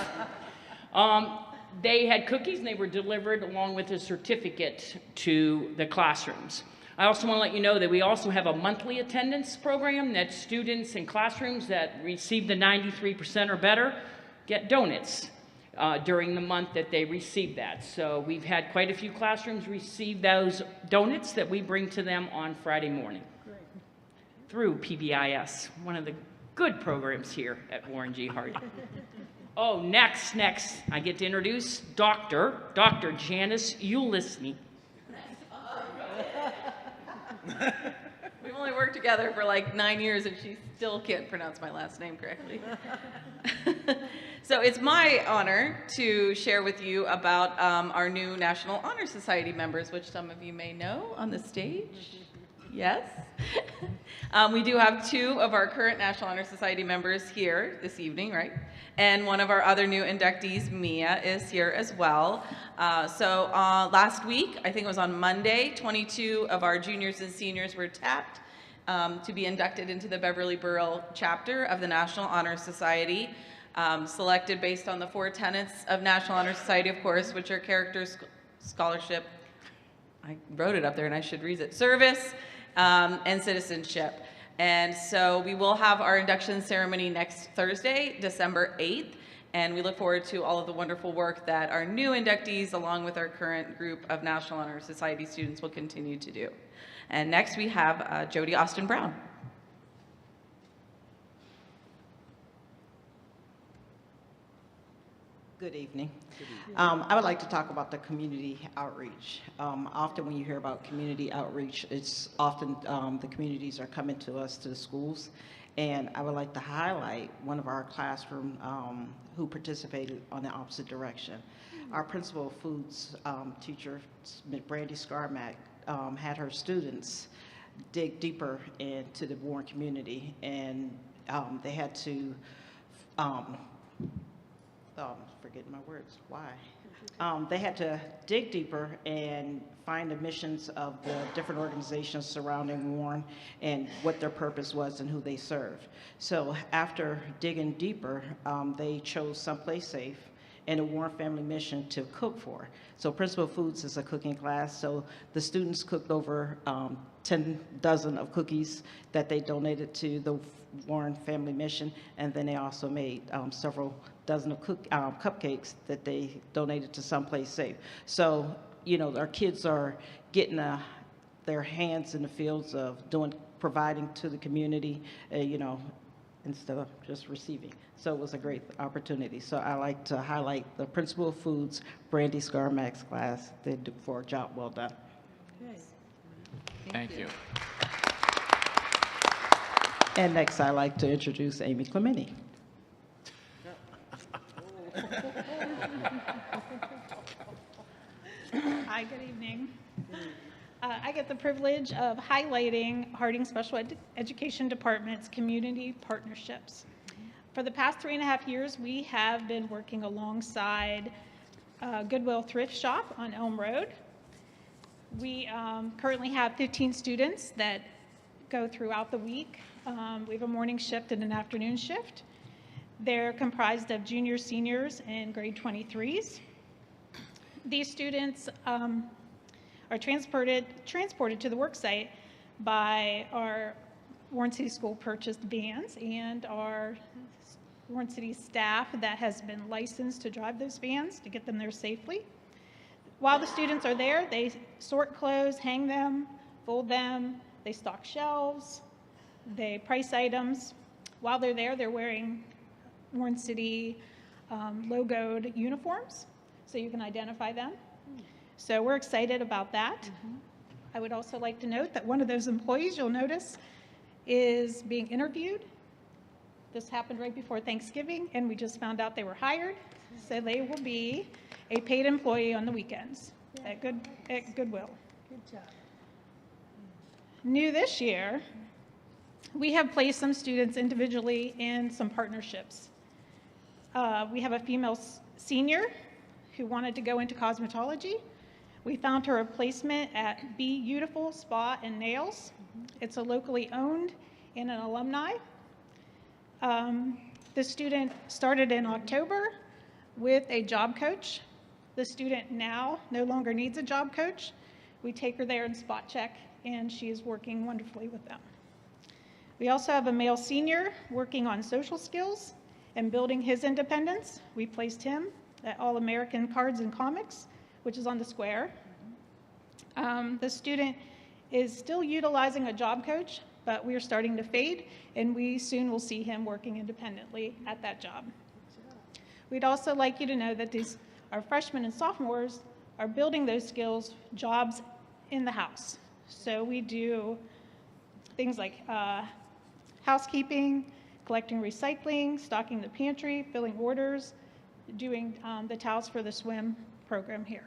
They had cookies, and they were delivered along with a certificate to the classrooms. I also want to let you know that we also have a monthly attendance program that students in classrooms that receive the 93% or better get donuts during the month that they receive that. So we've had quite a few classrooms receive those donuts that we bring to them on Friday morning. Great. Through PBIS, one of the good programs here at Warren G. Harding. Oh, next, I get to introduce Dr. Janice Ulisny.
We've only worked together for like 9 years and she still can't pronounce my last name correctly. So it's my honor to share with you about our new National Honor Society members, which some of you may know on the stage. Yes. We do have 2 of our current National Honor Society members here this evening, right? And one of our other new inductees, Mia, is here as well. So last week, I think it was on Monday, 22 of our juniors and seniors were tapped to be inducted into the Beverly Borough chapter of the National Honor Society, selected based on the 4 tenets of National Honor Society, of course, which are character, scholarship, I wrote it up there and I should read it, service, and citizenship. And so we will have our induction ceremony next Thursday, December 8th, and we look forward to all of the wonderful work that our new inductees, along with our current group of National Honor Society students, will continue to do. And next we have Jody Austin Brown.
Good evening. I would like to talk about the community outreach. Often when you hear about community outreach, it's often the communities are coming to us, to the schools, and I would like to highlight one of our classroom who participated on the opposite direction. Our principal foods teacher, Brandy Scarmack, had her students dig deeper into the Warren community, and they had to forgetting my words, why? They had to dig deeper and find the missions of the different organizations surrounding Warren and what their purpose was and who they served. So after digging deeper, they chose Someplace Safe and a Warren Family Mission to cook for. So Principal Foods is a cooking class, so the students cooked over 10 dozen of cookies that they donated to the Warren Family Mission, and then they also made several dozen of cupcakes that they donated to Someplace Safe. So, you know, our kids are getting their hands in the fields of providing to the community, you know, instead of just receiving. So it was a great opportunity. So I like to highlight the Principal of Foods, Brandy Scarmack's class. They did for a job well done.
Okay.
Thank you.
And next, I'd like to introduce Amy Clementi.
Hi, good evening. I get the privilege of highlighting Harding Special Education Department's community partnerships. For the past 3.5 years, we have been working alongside Goodwill Thrift Shop on Elm Road. We currently have 15 students that go throughout the week. We have a morning shift and an afternoon shift. They're comprised of juniors, seniors, and grade 23s. These students are transported to the work site by our Warren City School purchased vans and our Warren City staff that has been licensed to drive those vans to get them there safely. While the students are there, they sort clothes, hang them, fold them, they stock shelves, they price items. While they're there, they're wearing Warren City logoed uniforms, so you can identify them. So we're excited about that. I would also like to note that one of those employees you'll notice is being interviewed. This happened right before Thanksgiving, and we just found out they were hired. So they will be a paid employee on the weekends at Goodwill.
Good job.
New this year, we have placed some students individually in some partnerships. We have a female senior who wanted to go into cosmetology. We found her a placement at Be Beautiful Spa and Nails. It's a locally owned and an alumni. The student started in October with a job coach. The student now no longer needs a job coach. We take her there and spot check, and she is working wonderfully with them. We also have a male senior working on social skills and building his independence. We placed him at All American Cards and Comics, which is on the square. The student is still utilizing a job coach, but we are starting to fade, and we soon will see him working independently at that job. We'd also like you to know that our freshmen and sophomores are building those skills, jobs in the house. So we do things like housekeeping, collecting recycling, stocking the pantry, filling orders, doing the towels for the swim program here.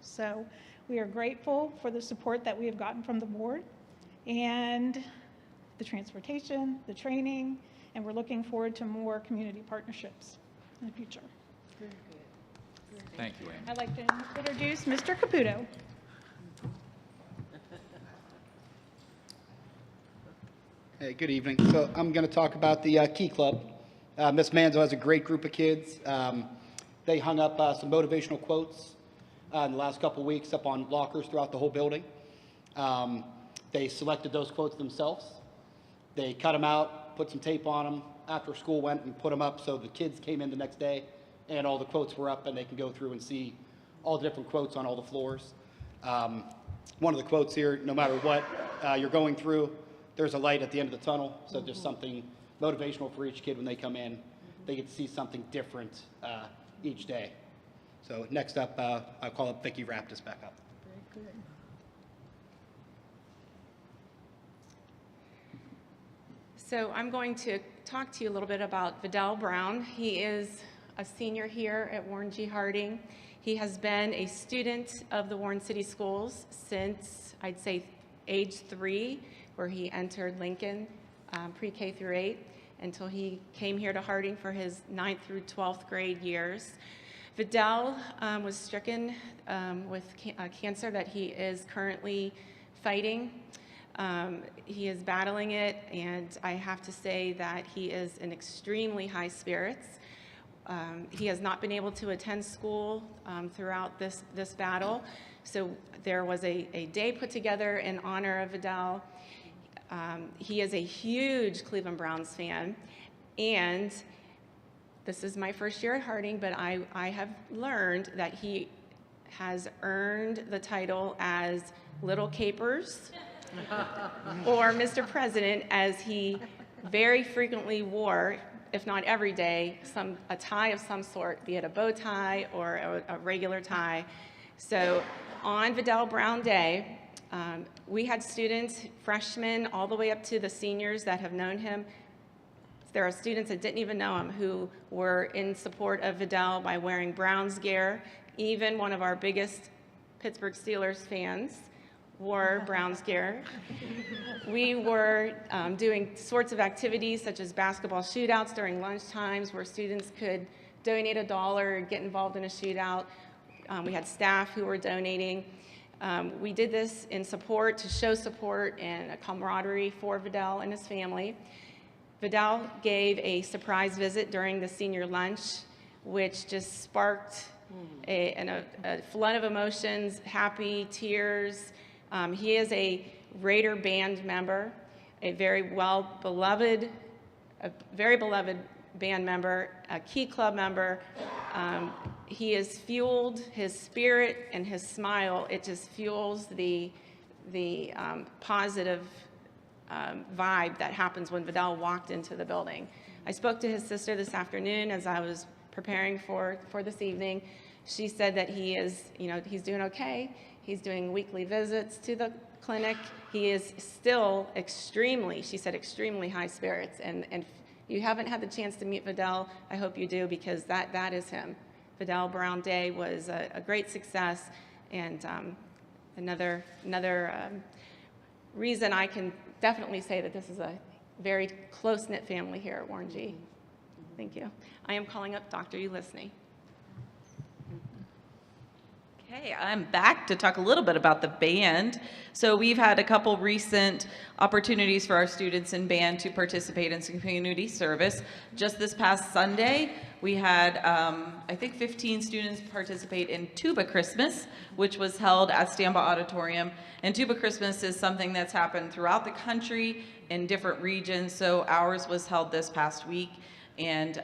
So we are grateful for the support that we have gotten from the board and the transportation, the training, and we're looking forward to more community partnerships in the future.
Very good.
Thank you, Amy.
I'd like to introduce Mr. Caputo.
Hey, good evening. So I'm going to talk about the Key Club. Miss Manzo has a great group of kids. They hung up some motivational quotes in the last couple of weeks up on lockers throughout the whole building. They selected those quotes themselves. They cut them out, put some tape on them after school went and put them up so the kids came in the next day and all the quotes were up and they can go through and see all the different quotes on all the floors. One of the quotes here, no matter what you're going through, there's a light at the end of the tunnel, so just something motivational for each kid when they come in. They get to see something different each day. So next up, I'll call up Vicki Raptis back up.
Very good.
So I'm going to talk to you a little bit about Vidal Brown. He is a senior here at Warren G. Harding. He has been a student of the Warren City Schools since, I'd say, age 3, where he entered Lincoln pre-K through 8 until he came here to Harding for his 9th through 12th grade years. Vidal was stricken with cancer that he is currently fighting. He is battling it, and I have to say that he is in extremely high spirits. He has not been able to attend school throughout this battle, so there was a day put together in honor of Vidal. He is a huge Cleveland Browns fan, and this is my first year at Harding, but I have learned that he has earned the title as Little Capers or Mr. President, as he very frequently wore, if not every day, a tie of some sort, be it a bow tie or a regular tie. So on Vidal Brown Day, we had students, freshmen, all the way up to the seniors that have known him. There are students that didn't even know him who were in support of Vidal by wearing Browns gear. Even one of our biggest Pittsburgh Steelers fans wore Browns gear. We were doing sorts of activities such as basketball shootouts during lunch times where students could donate $1 or get involved in a shootout. We had staff who were donating. We did this in support, to show support and a camaraderie for Vidal and his family. Vidal gave a surprise visit during the senior lunch, which just sparked a flood of emotions, happy, tears. He is a Raider band member, a very beloved band member, a Key Club member. He has fueled his spirit and his smile. It just fuels the positive vibe that happens when Vidal walked into the building. I spoke to his sister this afternoon as I was preparing for this evening, She said that he is, he's doing okay. He's doing weekly visits to the clinic. He is still extremely high spirits. And if you haven't had the chance to meet Vidal, I hope you do, because that is him. Vidal Brown Day was a great success, and another reason I can definitely say that this is a very close-knit family here at Warren G. Thank you. I am calling up Dr. Ulisny.
Okay, I'm back to talk a little bit about the band. So we've had a couple recent opportunities for our students in band to participate in some community service. Just this past Sunday, we had, I think, 15 students participate in Tuba Christmas, which was held at Stamba Auditorium. And Tuba Christmas is something that's happened throughout the country in different regions. So ours was held this past week. And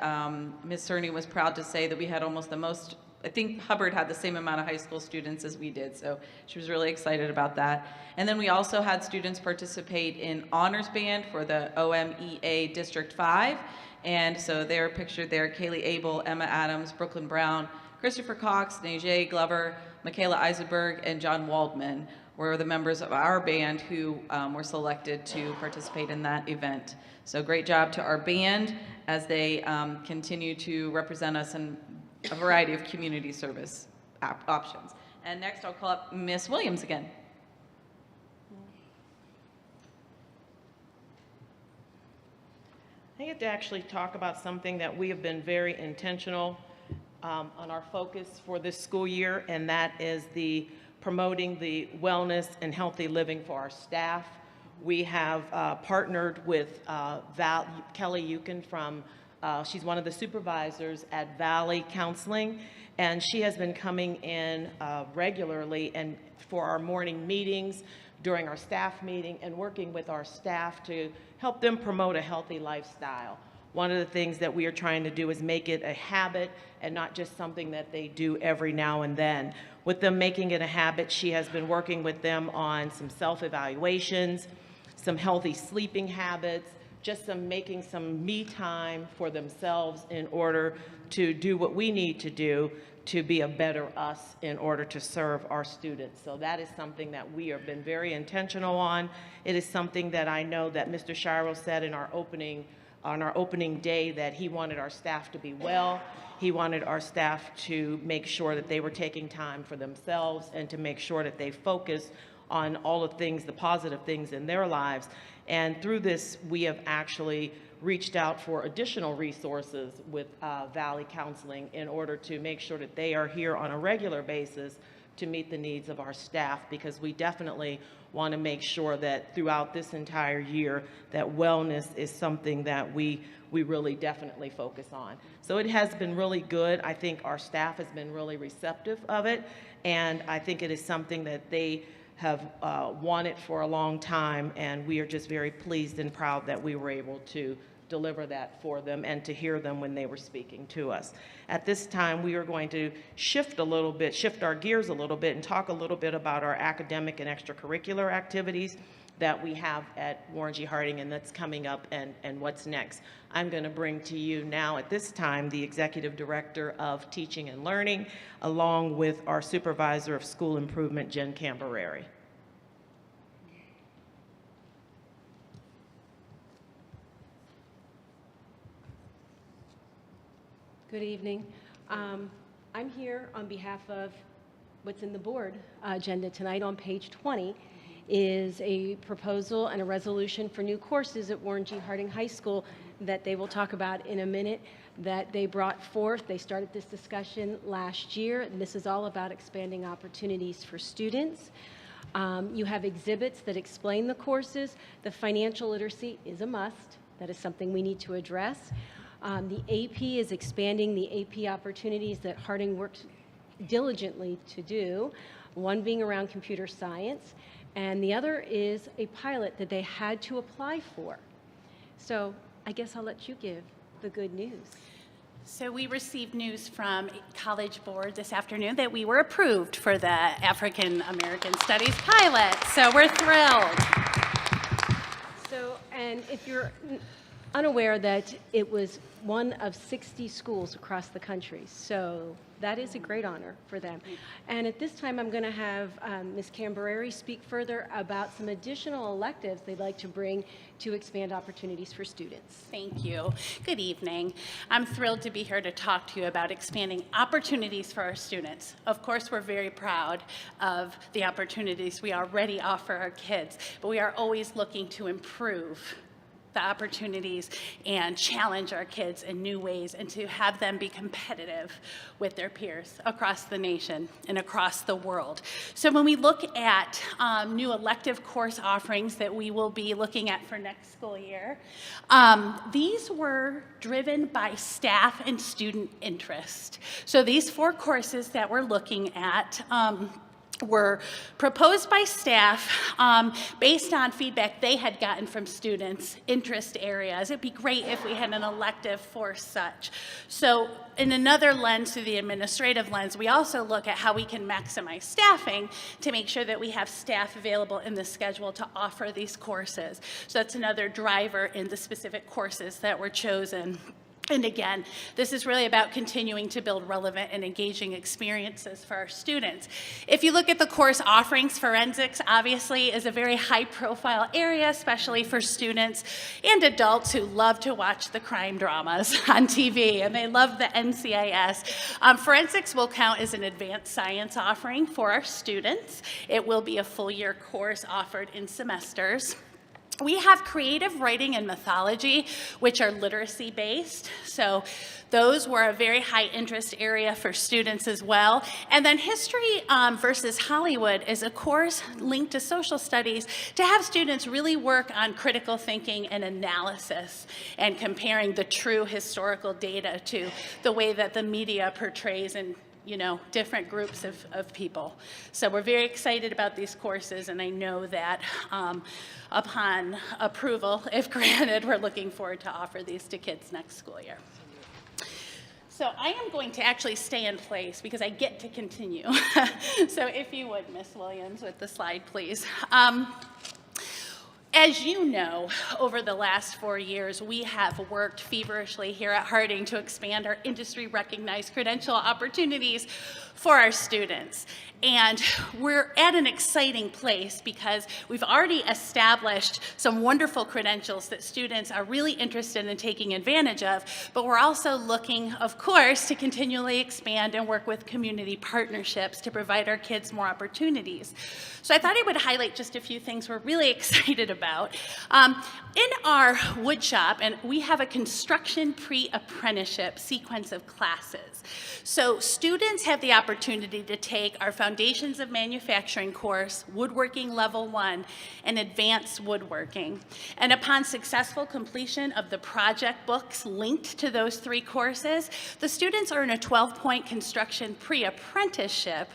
Ms. Cerny was proud to say that we had almost the most, I think Hubbard had the same amount of high school students as we did, so she was really excited about that. And then we also had students participate in Honors Band for the OMEA District 5, and so they're pictured there: Kaylee Abel, Emma Adams, Brooklyn Brown, Christopher Cox, Najee Glover, Michaela Eisenberg, and John Waldman were the members of our band who were selected to participate in that event. So great job to our band as they continue to represent us in a variety of community service options. And next I'll call up Miss Williams again.
I get to actually talk about something that we have been very intentional on our focus for this school year, and that is the promoting the wellness and healthy living for our staff. We have partnered with Kelly Yukin from she's one of the supervisors at Valley Counseling, and she has been coming in regularly and for our morning meetings, during our staff meeting, and working with our staff to help them promote a healthy lifestyle. One of the things that we are trying to do is make it a habit and not just something that they do every now and then. With them making it a habit, she has been working with them on some self-evaluations, some healthy sleeping habits, just making some me time for themselves in order to do what we need to do to be a better us in order to serve our students. So that is something that we have been very intentional on. It is something that I know that Mr. Shiro said in our opening, on our opening day, that he wanted our staff to be well. He wanted our staff to make sure that they were taking time for themselves and to make sure that they focus on all the things, the positive things in their lives. And through this, we have actually reached out for additional resources with Valley Counseling in order to make sure that they are here on a regular basis to meet the needs of our staff, because we definitely want to make sure that throughout this entire year that wellness is something that we really definitely focus on. So it has been really good. I think our staff has been really receptive of it, and I think it is something that they have wanted for a long time, and we are just very pleased and proud that we were able to deliver that for them and to hear them when they were speaking to us. At this time, we are going to shift our gears a little bit and talk a little bit about our academic and extracurricular activities that we have at Warren G. Harding, and that's coming up, and what's next. I'm going to bring to you now at this time the Executive Director of Teaching and Learning, along with our Supervisor of School Improvement, Jen Cambereri.
Good evening. I'm here on behalf of what's in the board agenda tonight. On page 20 is a proposal and a resolution for new courses at Warren G. Harding High School that they will talk about in a minute, that they brought forth. They started this discussion last year, and this is all about expanding opportunities for students. You have exhibits that explain the courses. The financial literacy is a must. That is something we need to address. The AP is expanding the AP opportunities that Harding works diligently to do, one being around computer science, and the other is a pilot that they had to apply for. So I guess I'll let you give the good news.
So we received news from College Board this afternoon that we were approved for the African American Studies pilot. So we're thrilled.
So, and if you're unaware that it was one of 60 schools across the country. So that is a great honor for them. And at this time, I'm going to have Ms. Cambereri speak further about some additional electives they'd like to bring to expand opportunities for students.
Thank you. Good evening. I'm thrilled to be here to talk to you about expanding opportunities for our students. Of course, we're very proud of the opportunities we already offer our kids, but we are always looking to improve the opportunities and challenge our kids in new ways and to have them be competitive with their peers across the nation and across the world. So when we look at new elective course offerings that we will be looking at for next school year, these were driven by staff and student interest. So these 4 courses that we're looking at were proposed by staff based on feedback they had gotten from students' interest areas. It'd be great if we had an elective for such. So in another lens, through the administrative lens, we also look at how we can maximize staffing to make sure that we have staff available in the schedule to offer these courses. So that's another driver in the specific courses that were chosen. And again, this is really about continuing to build relevant and engaging experiences for our students. If you look at the course offerings, forensics obviously is a very high-profile area, especially for students and adults who love to watch the crime dramas on TV, and they love the NCIS. Forensics will count as an advanced science offering for our students. It will be a full-year course offered in semesters. We have creative writing and mythology, which are literacy-based. So those were a very high interest area for students as well. And then history versus Hollywood is a course linked to social studies to have students really work on critical thinking and analysis and comparing the true historical data to the way that the media portrays and different groups of people. So we're very excited about these courses, and I know that upon approval, if granted, we're looking forward to offer these to kids next school year. So I am going to actually stay in place because I get to continue. So if you would, Ms. Williams, with the slide, please. As you know, over the last 4 years, we have worked feverishly here at Harding to expand our industry-recognized credential opportunities for our students. And we're at an exciting place because we've already established some wonderful credentials that students are really interested in taking advantage of, but we're also looking, of course, to continually expand and work with community partnerships to provide our kids more opportunities. So I thought I would highlight just a few things we're really excited about. In our wood shop, and we have a construction pre-apprenticeship sequence of classes. So students have the opportunity to take our Foundations of Manufacturing course, Woodworking Level 1, and Advanced Woodworking. And upon successful completion of the project books linked to those 3 courses, the students earn a 12-point construction pre-apprenticeship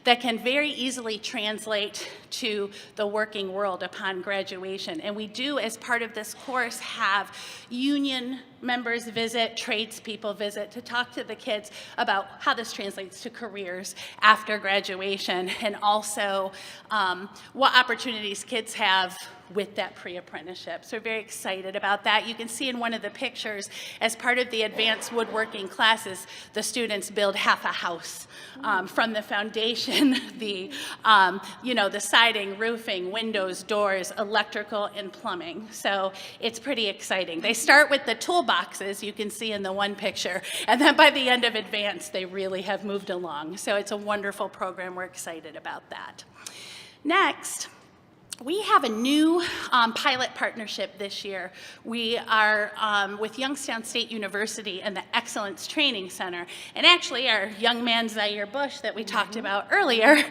that can very easily translate to the working world upon graduation. And we do, as part of this course, have union members visit, tradespeople visit to talk to the kids about how this translates to careers after graduation, and also what opportunities kids have with that pre-apprenticeship. So we're very excited about that. You can see in one of the pictures, as part of the advanced woodworking classes, the students build half a house from the foundation, the siding, roofing, windows, doors, electrical, and plumbing. So it's pretty exciting. They start with the toolboxes, you can see in the one picture, and then by the end of advanced, they really have moved along. So it's a wonderful program. We're excited about that. Next, we have a new pilot partnership this year. We are with Youngstown State University and the Excellence Training Center. And actually, our young man, Zaire Bush, that we talked about earlier,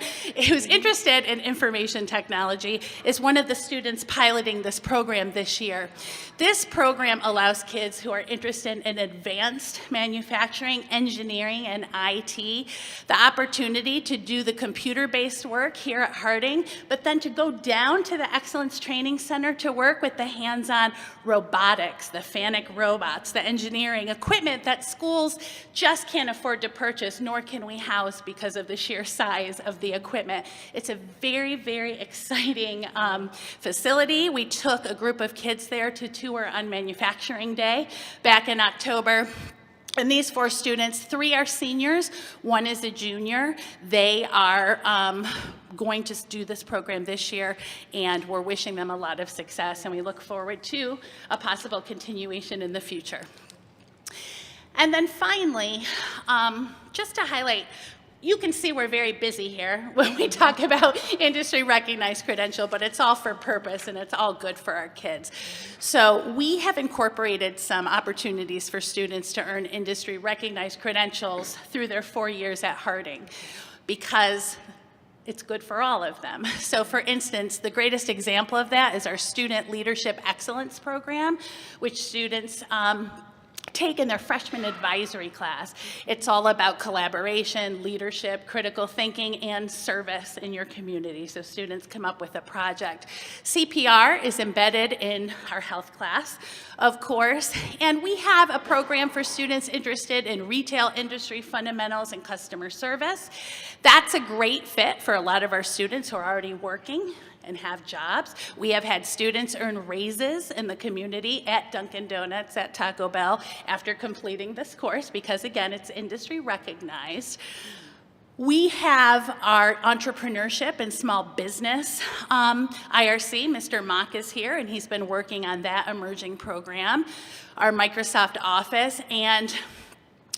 who's interested in information technology, is one of the students piloting this program this year. This program allows kids who are interested in advanced manufacturing, engineering, and IT the opportunity to do the computer-based work here at Harding, but then to go down down to the Excellence Training Center to work with the hands-on robotics, the FANUC robots, the engineering equipment that schools just can't afford to purchase, nor can we house because of the sheer size of the equipment. It's a very, very exciting facility. We took a group of kids there to tour on Manufacturing Day back in October. And these 4 students, 3 are seniors, 1 is a junior. They are going to do this program this year, and we're wishing them a lot of success, and we look forward to a possible continuation in the future. And then finally, just to highlight, you can see we're very busy here when we talk about industry recognized credential, but it's all for purpose and it's all good for our kids. So we have incorporated some opportunities for students to earn industry recognized credentials through their 4 years at Harding, because it's good for all of them. So for instance, the greatest example of that is our Student Leadership Excellence Program, which students take in their freshman advisory class. It's all about collaboration, leadership, critical thinking, and service in your community. So students come up with a project. CPR is embedded in our health class, of course, and we have a program for students interested in retail industry fundamentals and customer service. That's a great fit for a lot of our students who are already working and have jobs. We have had students earn raises in the community at Dunkin' Donuts, at Taco Bell, after completing this course, because again, it's industry recognized. We have our entrepreneurship and small business IRC. Mr. Mock is here, and he's been working on that emerging program. Our Microsoft Office, and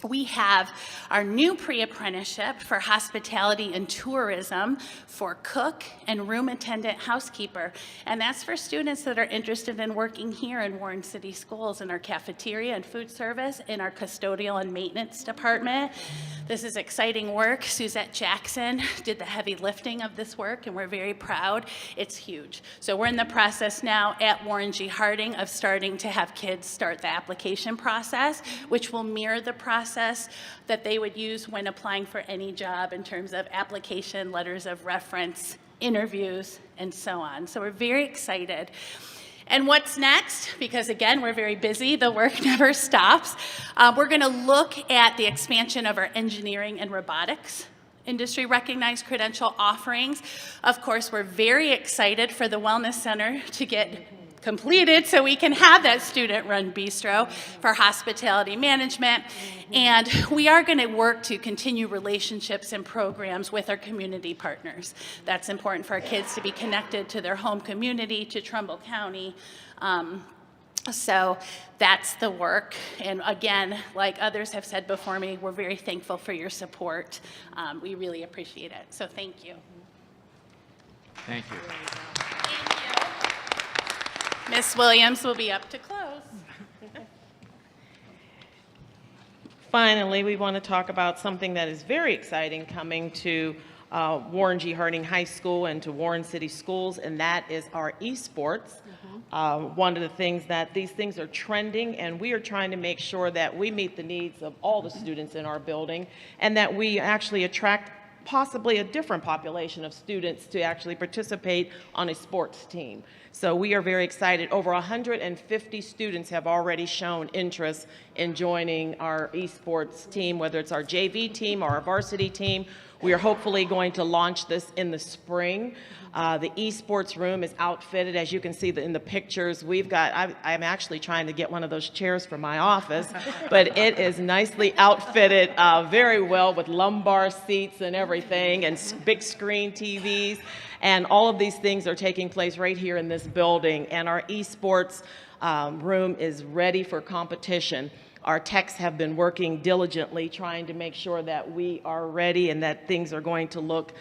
we have our new pre-apprenticeship for hospitality and tourism for cook and room attendant housekeeper. And that's for students that are interested in working here in Warren City Schools in our cafeteria and food service, in our custodial and maintenance department. This is exciting work. Suzette Jackson did the heavy lifting of this work, and we're very proud. It's huge. So we're in the process now at Warren G. Harding of starting to have kids start the application process, which will mirror the process that they would use when applying for any job in terms of application, letters of reference, interviews, and so on. So we're very excited. And what's next? Because again, we're very busy, the work never stops. We're gonna look at the expansion of our engineering and robotics industry recognized credential offerings. Of course, we're very excited for the Wellness Center to get completed so we can have that student-run bistro for hospitality management. And we are going to work to continue relationships and programs with our community partners. That's important for our kids to be connected to their home community, to Trumbull County. So that's the work. And again, like others have said before me, we're very thankful for your support. We really appreciate it. So thank you.
Thank you.
Ms. Williams will be up to close.
Finally, we want to talk about something that is very exciting coming to Warren G. Harding High School and to Warren City Schools, and that is our esports. One of the things that these things are trending, and we are trying to make sure that we meet the needs of all the students in our building, and that we actually attract possibly a different population of students to actually participate on a sports team. So we are very excited. Over 150 students have already shown interest in joining our esports team, whether it's our JV team or our varsity team. We are hopefully going to launch this in the spring. The esports room is outfitted, as you can see in the pictures. We've got, I'm actually trying to get one of those chairs for my office, but it is nicely outfitted very well with lumbar seats and everything, and big screen TVs. And all of these things are taking place right here in this building. And our esports room is ready for competition. Our techs have been working diligently trying to make sure that we are ready and that things are going to look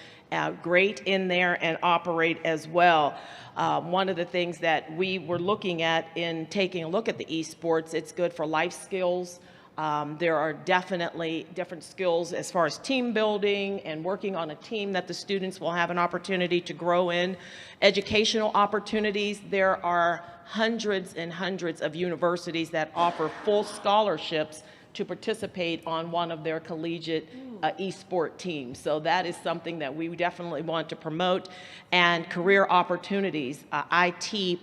great in there and operate as well. One of the things that we were looking at in taking a look at the esports, it's good for life skills. There are definitely different skills as far as team building and working on a team that the students will have an opportunity to grow in. Educational opportunities, there are hundreds and hundreds of universities that offer full scholarships to participate on one of their collegiate e-sport team. So that is something that we definitely want to promote. And career opportunities, IT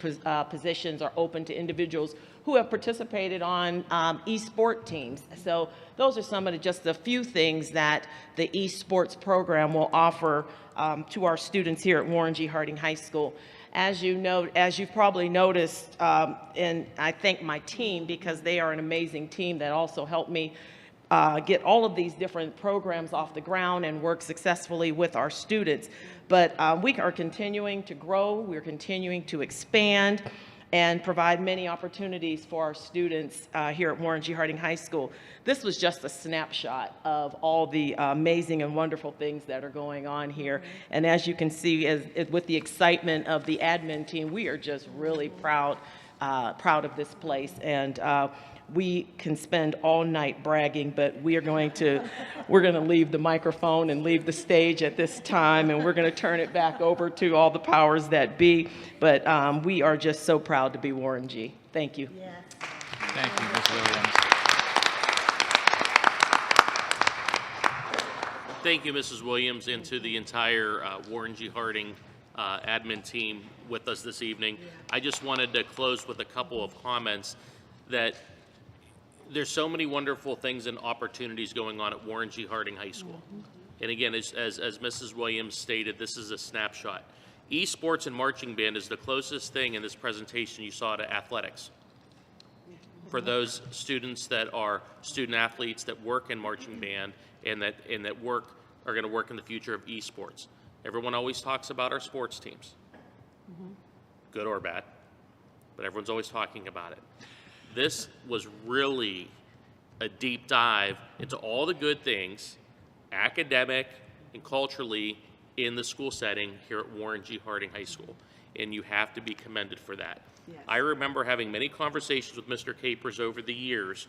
positions are open to individuals who have participated on e-sport teams. So those are some of just a few things that the e-sports program will offer to our students here at Warren G. Harding High School. As you've probably noticed, and I thank my team because they are an amazing team that also helped me get all of these different programs off the ground and work successfully with our students. But we are continuing to grow, we're continuing to expand, and provide many opportunities for our students here at Warren G. Harding High School. This was just a snapshot of all the amazing and wonderful things that are going on here. And as you can see, with the excitement of the admin team, we are just really proud of this place. And we can spend all night bragging, but we're going to leave the microphone and leave the stage at this time, and we're going to turn it back over to all the powers that be. But we are just so proud to be Warren G. Thank you.
Yes.
Thank you, Ms. Williams.
Thank you, Mrs. Williams, and to the entire Warren G. Harding admin team with us this evening. I just wanted to close with a couple of comments that there's so many wonderful things and opportunities going on at Warren G. Harding High School. And again, as Mrs. Williams stated, this is a snapshot. Esports and marching band is the closest thing in this presentation you saw to athletics. For those students that are student athletes that work in marching band and that are going to work in the future of esports. Everyone always talks about our sports teams, good or bad, but everyone's always talking about it. This was really a deep dive into all the good things, academic and culturally, in the school setting here at Warren G. Harding High School, and you have to be commended for that. Yes. I remember having many conversations with Mr. Capers over the years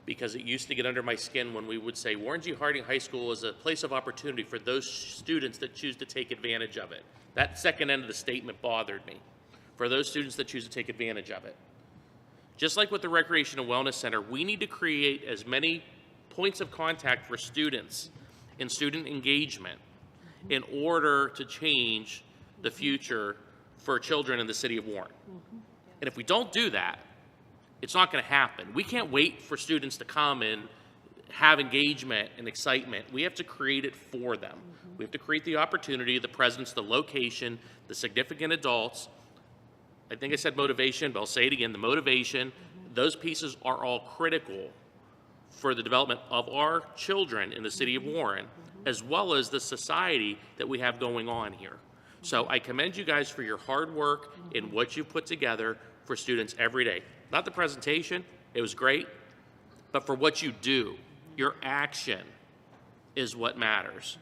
because it used to get under my skin when we would say Warren G. Harding High School is a place of opportunity for those students that choose to take advantage of it. That second end of the statement bothered me, for those students that choose to take advantage of it. Just like with the Recreation and Wellness Center, we need to create as many points of contact for students and student engagement in order to change the future for children in the city of Warren. And if we don't do that, it's not going to happen. We can't wait for students to come and have engagement and excitement. We have to create it for them. We have to create the opportunity, the presence, the location, the significant adults. I think I said motivation, but I'll say it again, the motivation. Those pieces are all critical for the development of our children in the city of Warren, as well as the society that we have going on here. So I commend you guys for your hard work in what you put together for students every day. Not the presentation, it was great, but for what you do. Your action is what matters.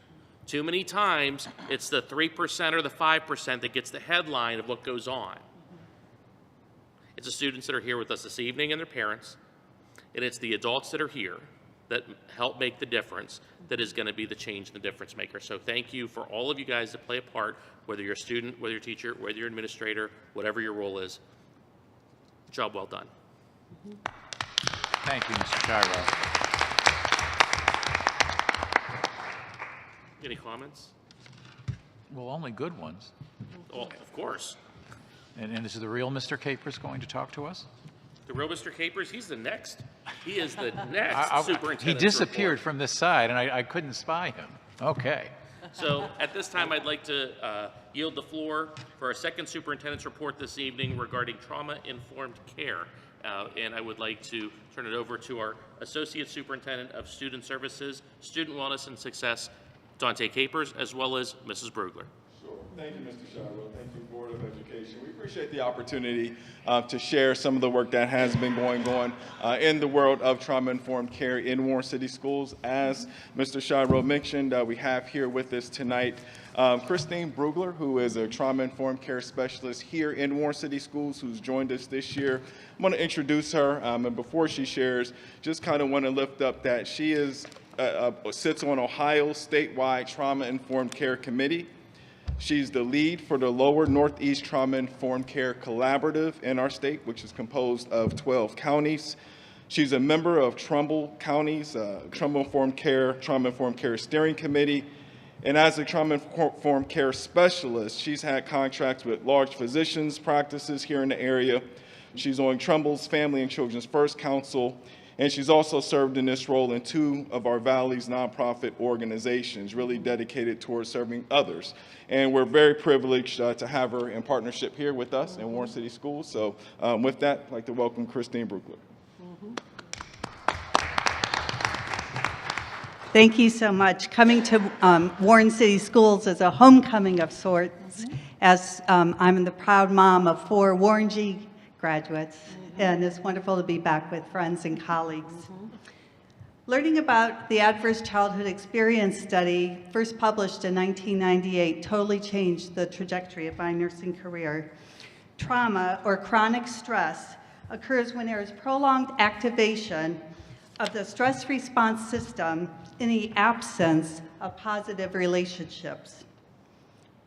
Too many times, it's the 3% or the 5% that gets the headline of what goes on. It's the students that are here with us this evening and their parents, and it's the adults that are here that help make the difference that is going to be the change and the difference maker. So thank you for all of you guys that play a part, whether you're a student, whether you're a teacher, whether you're an administrator, whatever your role is. Job well done.
Thank you, Mr. Shiro.
Any comments?
Well, only good ones.
Well, of course.
And is the real Mr. Capers going to talk to us?
The real Mr. Capers, he's the next. He is the next superintendent.
He disappeared from this side, and I couldn't spy him. Okay.
So at this time, I'd like to yield the floor for our second superintendent's report this evening regarding trauma-informed care. And I would like to turn it over to our Associate Superintendent of Student Services, Student Wellness and Success, Dante Capers, as well as Mrs. Brugler.
Sure. Thank you, Mr. Shiro. Thank you, Board of Education. We appreciate the opportunity to share some of the work that has been going on in the world of trauma-informed care in Warren City Schools. As Mr. Shiro mentioned, we have here with us tonight Christine Brugler, who is a trauma-informed care specialist here in Warren City Schools, who's joined us this year. I want to introduce her, and before she shares, just kind of want to lift up that she is sits on Ohio's statewide trauma-informed care committee. She's the lead for the Lower Northeast Trauma-Informed Care Collaborative in our state, which is composed of 12 counties. She's a member of Trumbull County's Trauma-Informed Care Steering Committee. And as a trauma-informed care specialist, she's had contracts with large physicians' practices here in the area. She's on Trumbull's Family and Children's First Council, and she's also served in this role in 2 of our Valley's nonprofit organizations, really dedicated towards serving others. And we're very privileged to have her in partnership here with us in Warren City Schools. So with that, I'd like to welcome Christine Brookler.
Thank you so much. Coming to Warren City Schools is a homecoming of sorts, as I'm the proud mom of 4 Warren G graduates, and it's wonderful to be back with friends and colleagues. Learning about the Adverse Childhood Experience Study, first published in 1998, totally changed the trajectory of my nursing career. Trauma, or chronic stress, occurs when there is prolonged activation of the stress response system in the absence of positive relationships.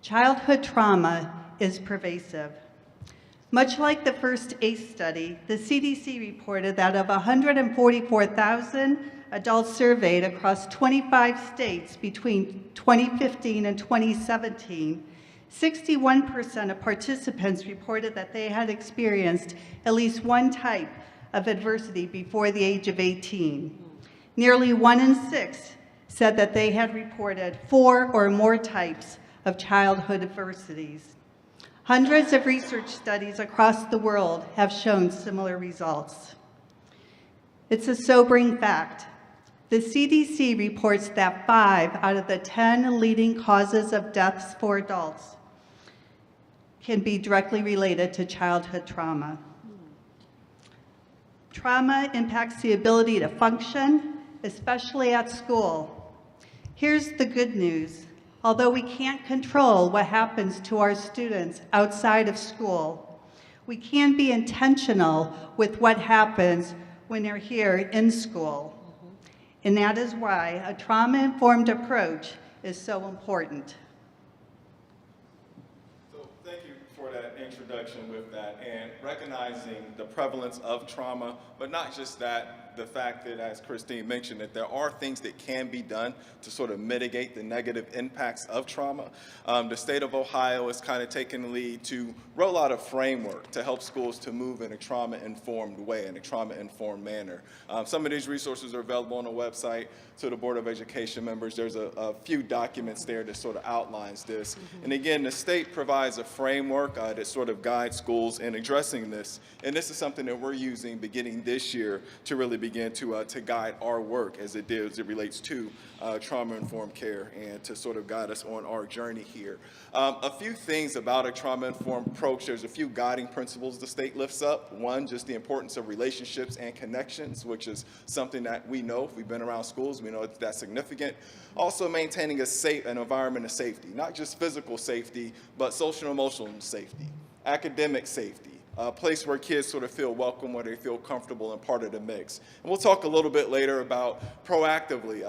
Childhood trauma is pervasive. Much like the first ACE study, the CDC reported that of 144,000 adults surveyed across 25 states between 2015 and 2017, 61% of participants reported that they had experienced at least one type of adversity before the age of 18. Nearly 1 in 6 said that they had reported 4 or more types of childhood adversities. Hundreds of research studies across the world have shown similar results. It's a sobering fact. The CDC reports that 5 out of the 10 leading causes of deaths for adults can be directly related to childhood trauma. Trauma impacts the ability to function, especially at school. Here's the good news. Although we can't control what happens to our students outside of school, we can be intentional with what happens when they're here in school. And that is why a trauma-informed approach is so important.
Thank you for that introduction with that, and recognizing the prevalence of trauma, but not just that, the fact that, as Christine mentioned, that there are things that can be done to sort of mitigate the negative impacts of trauma. The state of Ohio is kind of taking the lead to roll out a framework to help schools to move in a trauma-informed way, in a trauma-informed manner. Some of these resources are available on the website to the Board of Education members. There's a few documents there that sort of outlines this. And again, the state provides a framework that sort of guides schools in addressing this. And this is something that we're using beginning this year to really begin to guide our work as it relates to trauma-informed care and to sort of guide us on our journey here. A few things about a trauma-informed approach. There's a few guiding principles the state lifts up. One, just the importance of relationships and connections, which is something that we know. If we've been around schools, we know that's significant. Also maintaining an environment of safety, not just physical safety, but social and emotional safety, academic safety, a place where kids sort of feel welcome, where they feel comfortable and part of the mix. And we'll talk a little bit later about proactively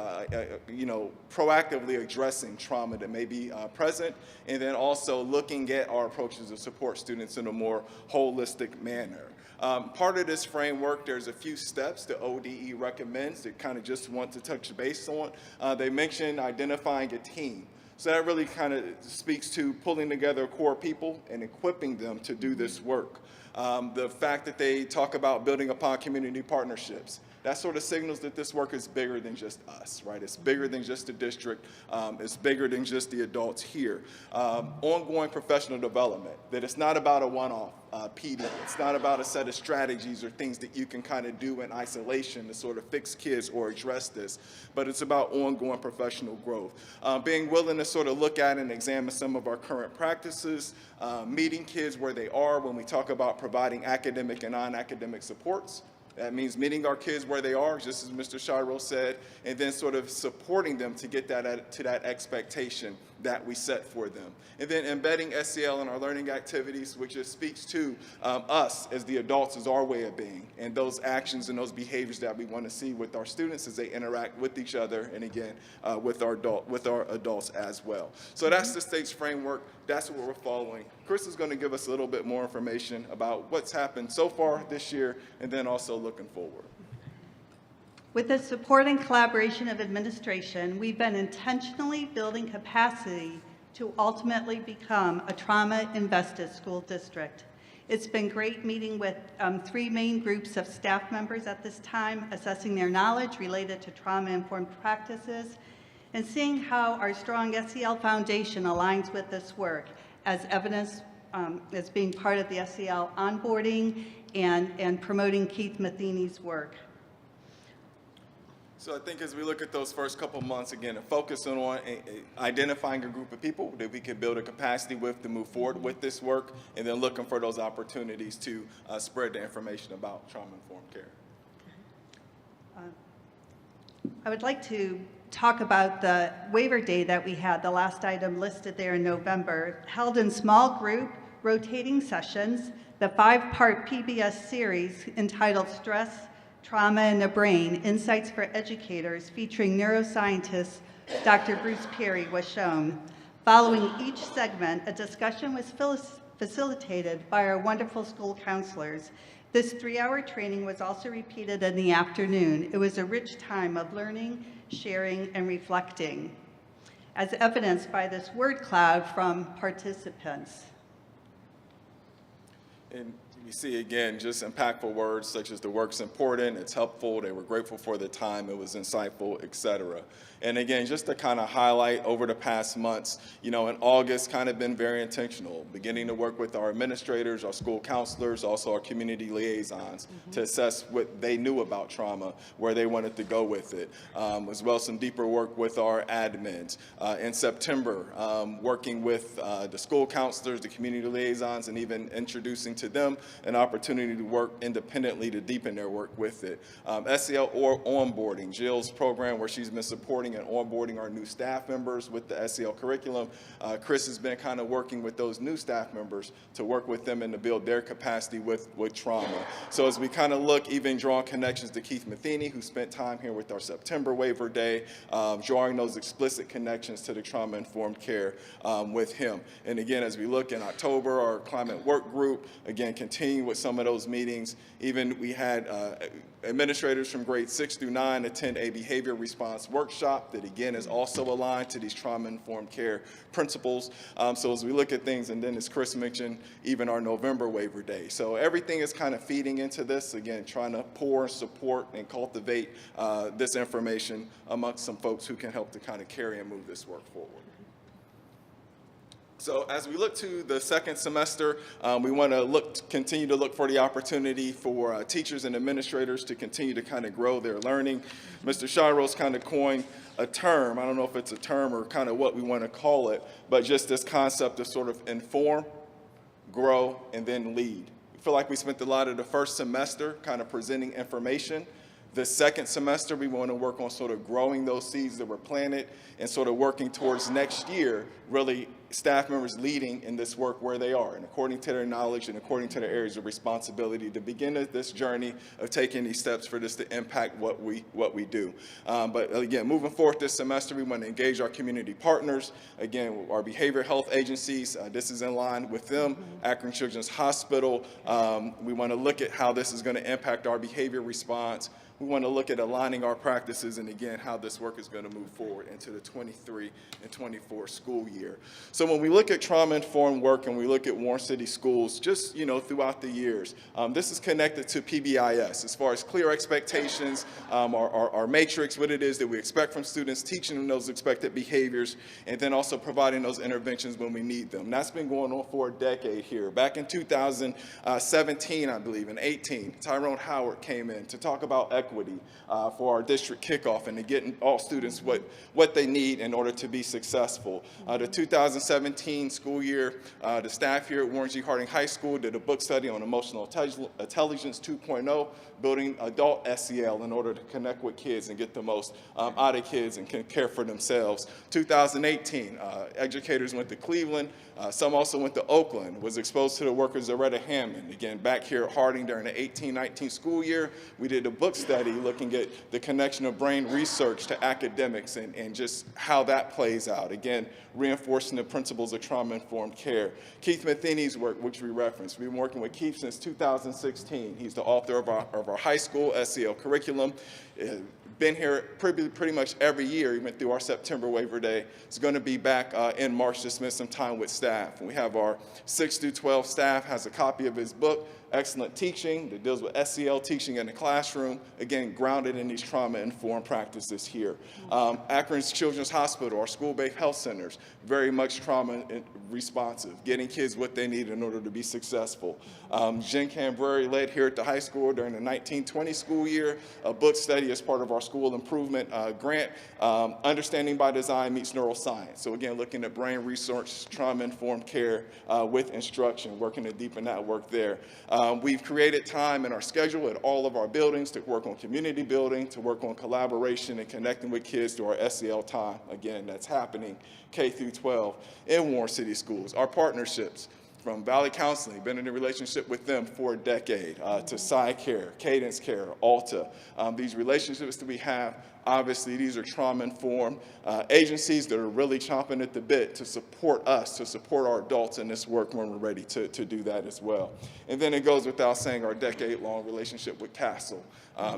addressing trauma that may be present, and then also looking at our approaches to support students in a more holistic manner. Part of this framework, there's a few steps that ODE recommends that kind of just want to touch base on. They mentioned identifying a team. So that really kind of speaks to pulling together core people and equipping them to do this work. The fact that they talk about building upon community partnerships, that sort of signals that this work is bigger than just us, right? It's bigger than just the district. It's bigger than just the adults here. Ongoing professional development, that it's not about a one-off PD. It's not about a set of strategies or things that you can kind of do in isolation to sort of fix kids or address this, but it's about ongoing professional growth. Being willing to sort of look at and examine some of our current practices, meeting kids where they are when we talk about providing academic and non-academic supports. That means meeting our kids where they are, just as Mr. Shiro said, and then sort of supporting them to get to that expectation that we set for them. And then embedding SEL in our learning activities, which just speaks to us as the adults, as our way of being, and those actions and those behaviors that we want to see with our students as they interact with each other, and again, with our adults as well. So that's the state's framework. That's what we're following. Chris is going to give us a little bit more information about what's happened so far this year, and then also looking forward.
With the support and collaboration of administration, we've been intentionally building capacity to ultimately become a trauma-invested school district. It's been great meeting with 3 main groups of staff members at this time, assessing their knowledge related to trauma-informed practices, and seeing how our strong SEL foundation aligns with this work, as evidenced as being part of the SEL onboarding and promoting Keith Matheny's work.
So I think as we look at those first couple months, again, focusing on identifying a group of people that we can build a capacity with to move forward with this work, and then looking for those opportunities to spread the information about trauma-informed care.
I would like to talk about the waiver day that we had, the last item listed there in November, held in small group, rotating sessions, the 5-part PBS series entitled Stress, Trauma in the Brain, Insights for Educators, featuring neuroscientist Dr. Bruce Perry, was shown. Following each segment, a discussion was facilitated by our wonderful school counselors. This 3-hour training was also repeated in the afternoon. It was a rich time of learning, sharing, and reflecting, as evidenced by this word cloud from participants.
And you see, again, just impactful words such as the work's important, it's helpful, they were grateful for the time, it was insightful, etc. And again, just to kind of highlight over the past months, in August, kind of been very intentional, beginning to work with our administrators, our school counselors, also our community liaisons to assess what they knew about trauma, where they wanted to go with it, as well as some deeper work with our admins. In September, working with the school counselors, the community liaisons, and even introducing to them an opportunity to work independently to deepen their work with it. SEL or onboarding, Jill's program where she's been supporting and onboarding our new staff members with the SEL curriculum. Chris has been kind of working with those new staff members to work with them and to build their capacity with trauma. So as we kind of look, even drawing connections to Keith Matheny, who spent time here with our September waiver day, drawing those explicit connections to the trauma-informed care with him. And again, as we look in October, our climate work group, again, continuing with some of those meetings. Even we had administrators from grades 6 through 9 attend a behavior response workshop that again is also aligned to these trauma-informed care principles. So as we look at things, and then as Chris mentioned, even our November waiver day. So everything is kind of feeding into this, again, trying to pour, support, and cultivate this information amongst some folks who can help to kind of carry and move this work forward. So as we look to the second semester, we want to continue to look for the opportunity for teachers and administrators to continue to kind of grow their learning. Mr. Shiro's kind of coined a term, I don't know if it's a term or kind of what we want to call it, but just this concept of sort of inform, grow, and then lead. I feel like we spent a lot of the first semester kind of presenting information. The second semester, we want to work on sort of growing those seeds that were planted and sort of working towards next year, really staff members leading in this work where they are and according to their knowledge and according to their areas of responsibility to begin this journey of taking these steps for this to impact what we do. But again, moving forward this semester, we want to engage our community partners, again, our behavioral health agencies. This is in line with them, Akron Children's Hospital. We want to look at how this is going to impact our behavior response. We want to look at aligning our practices and, again, how this work is going to move forward into the 23 and 24 school year. So when we look at trauma-informed work and we look at Warren City Schools, just, throughout the years, this is connected to PBIS as far as clear expectations, our matrix, what it is that we expect from students, teaching them those expected behaviors, and then also providing those interventions when we need them. And that's been going on for a decade here. Back in 2017, I believe, and 18, Tyrone Howard came in to talk about equity for our district kickoff and to getting all students what they need in order to be successful. The 2017 school year, the staff here at Warren G. Harding High School did a book study on emotional intelligence 2.0, building adult SEL in order to connect with kids and get the most out of kids and can care for themselves. 2018, educators went to Cleveland. Some also went to Oakland, was exposed to the work of Zaretta Hammond. Again, back here at Harding during the 18-19 school year, we did a book study study, looking at the connection of brain research to academics and just how that plays out. Again, reinforcing the principles of trauma-informed care. Keith Matheny's work, which we referenced, we've been working with Keith since 2016. He's the author of our high school SEL curriculum. Been here pretty much every year, even through our September waiver day. It's going to be back in March to spend some time with staff. And we have our 6 through 12 staff has a copy of his book, Excellent Teaching, that deals with SEL teaching in the classroom, again, grounded in these trauma-informed practices here. Akron's Children's Hospital, our school-based health centers, very much trauma-responsive, getting kids what they need in order to be successful. Jen Cambreri led here at the high school during the 1920 school year, a book study as part of our school improvement grant, Understanding by Design Meets Neuroscience. So again, looking at brain research, trauma-informed care with instruction, working to deepen that work there. We've created time in our schedule at all of our buildings to work on community building, to work on collaboration and connecting with kids through our SEL time. Again, that's happening K through 12 in Warren City Schools. Our partnerships from Valley Counseling, been in a relationship with them for a decade, to PsyCare, Cadence Care, Alta. These relationships that we have, obviously, these are trauma-informed agencies that are really chomping at the bit to support us, to support our adults in this work when we're ready to do that as well. And then it goes without saying our decade-long relationship with Castle.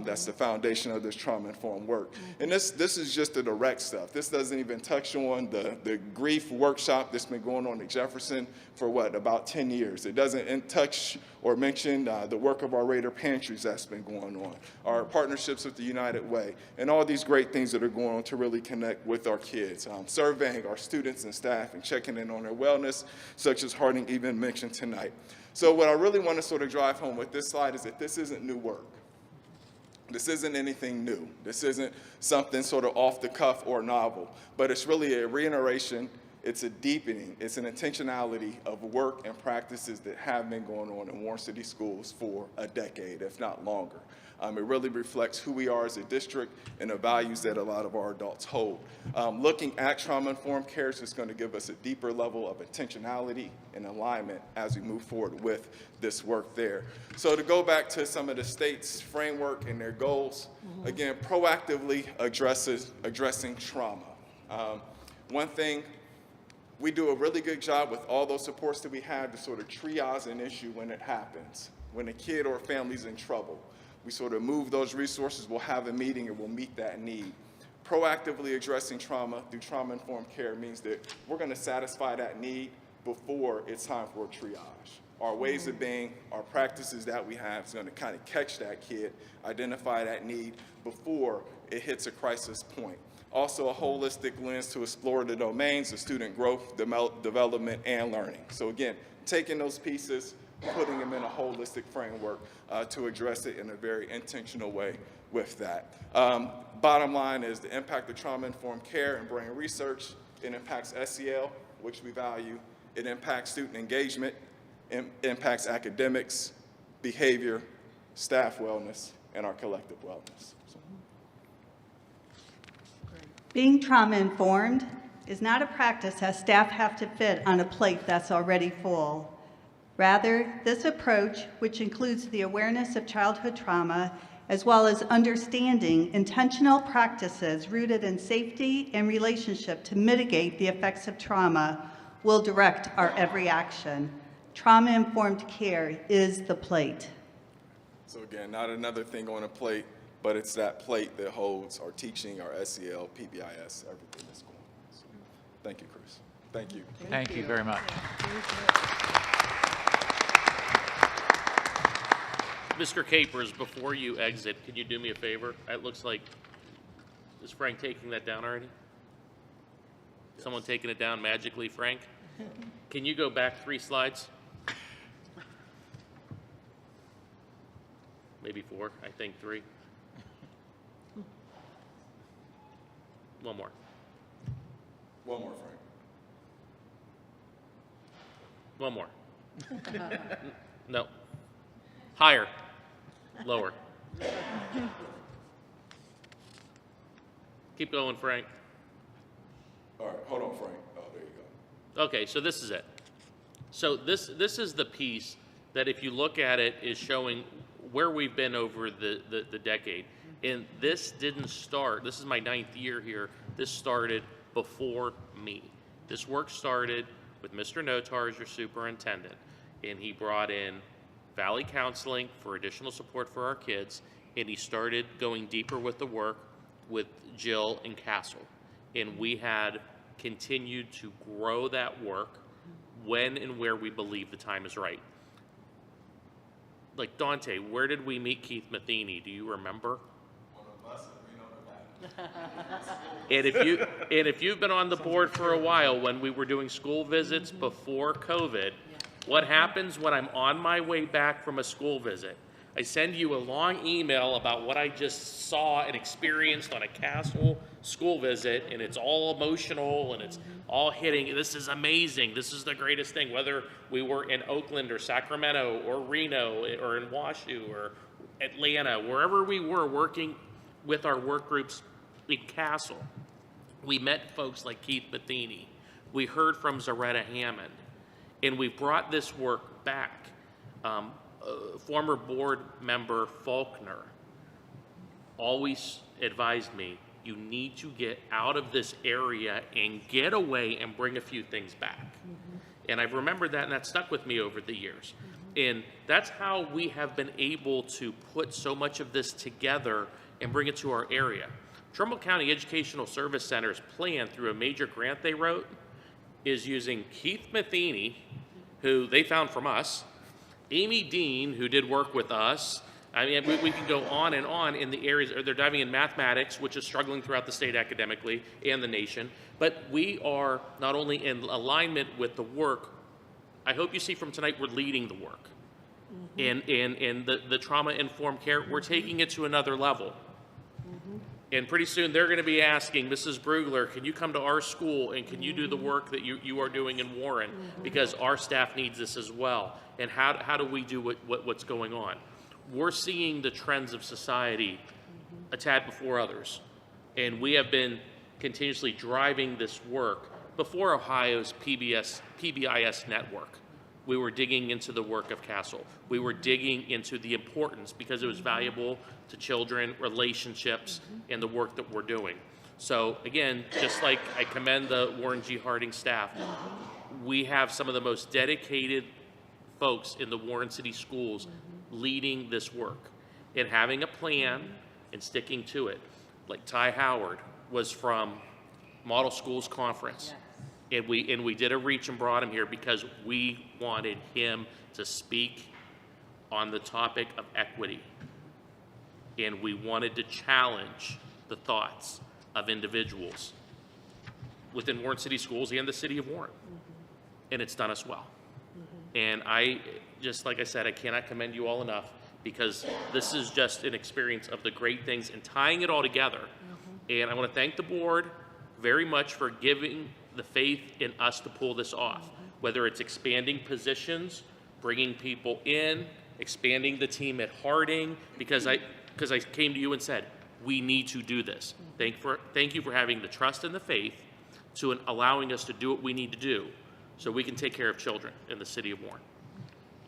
That's the foundation of this trauma-informed work. And this is just the direct stuff. This doesn't even touch on the grief workshop that's been going on at Jefferson for what, about 10 years. It doesn't touch or mention the work of our Raider Pantries that's been going on, our partnerships with the United Way, and all these great things that are going on to really connect with our kids. Surveying our students and staff and checking in on their wellness, such as Harding even mentioned tonight. So what I really want to sort of drive home with this slide is that this isn't new work. This isn't anything new. This isn't something sort of off the cuff or novel, but it's really a reiteration. It's a deepening. It's an intentionality of work and practices that have been going on in Warren City Schools for a decade, if not longer. It really reflects who we are as a district and the values that a lot of our adults hold. Looking at trauma-informed care is just going to give us a deeper level of intentionality and alignment as we move forward with this work there. So to go back to some of the state's framework and their goals, again, proactively addressing trauma. One thing, we do a really good job with all those supports that we have to sort of triage an issue when it happens, when a kid or a family's in trouble. We sort of move those resources, we'll have a meeting, and we'll meet that need. Proactively addressing trauma through trauma-informed care means that we're going to satisfy that need before it's time for a triage. Our ways of being, our practices that we have is going to kind of catch that kid, identify that need before it hits a crisis point. Also a holistic lens to explore the domains of student growth, development, and learning. So again, taking those pieces, putting them in a holistic framework to address it in a very intentional way with that. Bottom line is the impact of trauma-informed care and brain research. It impacts SEL, which we value. It impacts student engagement, impacts academics, behavior, staff wellness, and our collective wellness.
Being trauma-informed is not a practice that staff have to fit on a plate that's already full. Rather, this approach, which includes the awareness of childhood trauma, as well as understanding intentional practices rooted in safety and relationship to mitigate the effects of trauma, will direct our every action. Trauma-informed care is the plate.
So again, not another thing on a plate, but it's that plate that holds our teaching, our SEL, PBIS, everything that's going on. So, thank you, Chris. Thank you.
Thank you very much.
Mr. Capers, before you exit, can you do me a favor? It looks like, is Frank taking that down already? Yes. Someone taking it down magically, Frank? Can you go back 3 slides? Maybe 4, I think 3. One more.
One more, Frank.
One more. No. Higher. Lower. Keep going, Frank.
All right, hold on, Frank. Oh, there you go.
Okay, so this is it. So this is the piece that, if you look at it, is showing where we've been over the decade. And this didn't start, this is my 9th year here, this started before me. This work started with Mr. Notar as your superintendent, and he brought in Valley Counseling for additional support for our kids, and he started going deeper with the work with Jill and Castle. And we had continued to grow that work when and where we believe the time is right. Like Dante, where did we meet Keith Matheny? Do you remember? And if you've been on the board for a while, when we were doing school visits before COVID, what happens when I'm on my way back from a school visit? I send you a long email about what I just saw and experienced on a Castle school visit, and it's all emotional and it's all hitting. This is amazing. This is the greatest thing. Whether we were in Oakland or Sacramento or Reno or in Washoe or Atlanta, wherever we were working with our work groups in Castle, we met folks like Keith Matheny. We heard from Zaretta Hammond, and we brought this work back. Former board member Faulkner always advised me, you need to get out of this area and get away and bring a few things back. And I've remembered that, and that stuck with me over the years. And that's how we have been able to put so much of this together and bring it to our area. Trumbull County Educational Service Center's plan through a major grant they wrote is using Keith Matheny, who they found from us, Amy Dean, who did work with us. I mean, we can go on and on in the areas. They're diving in mathematics, which is struggling throughout the state academically and the nation. But we are not only in alignment with the work, I hope you see from tonight, we're leading the work. And the trauma-informed care, we're taking it to another level. And pretty soon they're going to be asking, Mrs. Brugler, can you come to our school and can you do the work that you are doing in Warren? Because our staff needs this as well. And how do we do what's going on? We're seeing the trends of society a tad before others. And we have been continuously driving this work before Ohio's PBIS network. We were digging into the work of Castle. We were digging into the importance because it was valuable to children, relationships, and the work that we're doing. So again, just like I commend the Warren G. Harding staff, we have some of the most dedicated folks in the Warren City Schools leading this work and having a plan and sticking to it. Like Ty Howard was from Model Schools Conference. And we did a reach and brought him here because we wanted him to speak on the topic of equity. And we wanted to challenge the thoughts of individuals within Warren City Schools and the city of Warren. And it's done us well. And I, just like I said, I cannot commend you all enough because this is just an experience of the great things and tying it all together. And I want to thank the board very much for giving the faith in us to pull this off, whether it's expanding positions, bringing people in, expanding the team at Harding, because I came to you and said, we need to do this. Thank you for having the trust and the faith to allowing us to do what we need to do so we can take care of children in the city of Warren.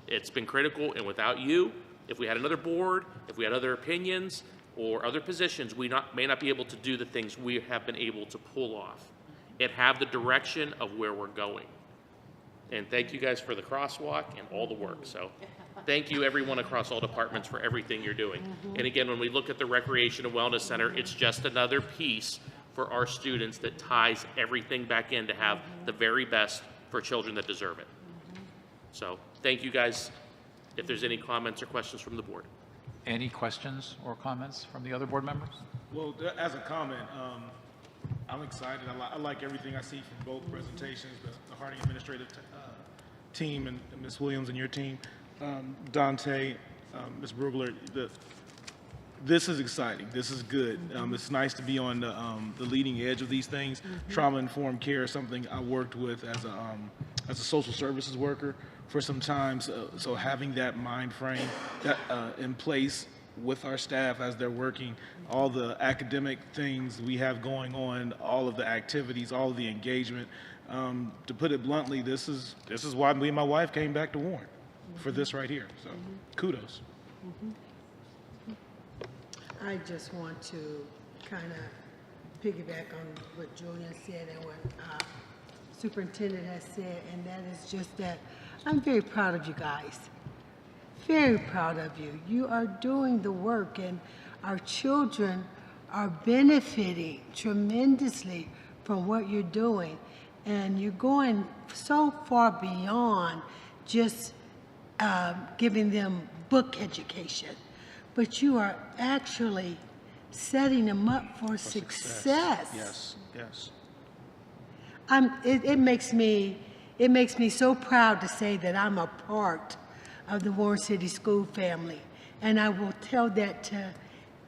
It's been critical, and without you, if we had another board, if we had other opinions or other positions, we may not be able to do the things we have been able to pull off and have the direction of where we're going. And thank you guys for the crosswalk and all the work. So thank you everyone across all departments for everything you're doing. And again, when we look at the Recreation and Wellness Center, it's just another piece for our students that ties everything back in to have the very best for children that deserve it. So thank you guys. If there's any comments or questions from the board.
Any questions or comments from the other board members?
Well, as a comment, I'm excited. I like everything I see from both presentations, the Harding administrative team and Ms. Williams and your team. Dante, Ms. Brugler, this is exciting. This is good. It's nice to be on the leading edge of these things. Trauma-informed care is something I worked with as a social services worker for some time. So having that mind frame in place with our staff as they're working, all the academic things we have going on, all of the activities, all of the engagement. To put it bluntly, this is why me and my wife came back to Warren for this right here. So kudos.
I just want to kind of piggyback on what Julian said and what Superintendent has said, and that is just that I'm very proud of you guys. Very proud of you. You are doing the work, and our children are benefiting tremendously from what you're doing. And you're going so far beyond just giving them book education, but you are actually setting them up for success.
Yes, yes.
It makes me so proud to say that I'm a part of the Warren City School family, and I will tell that to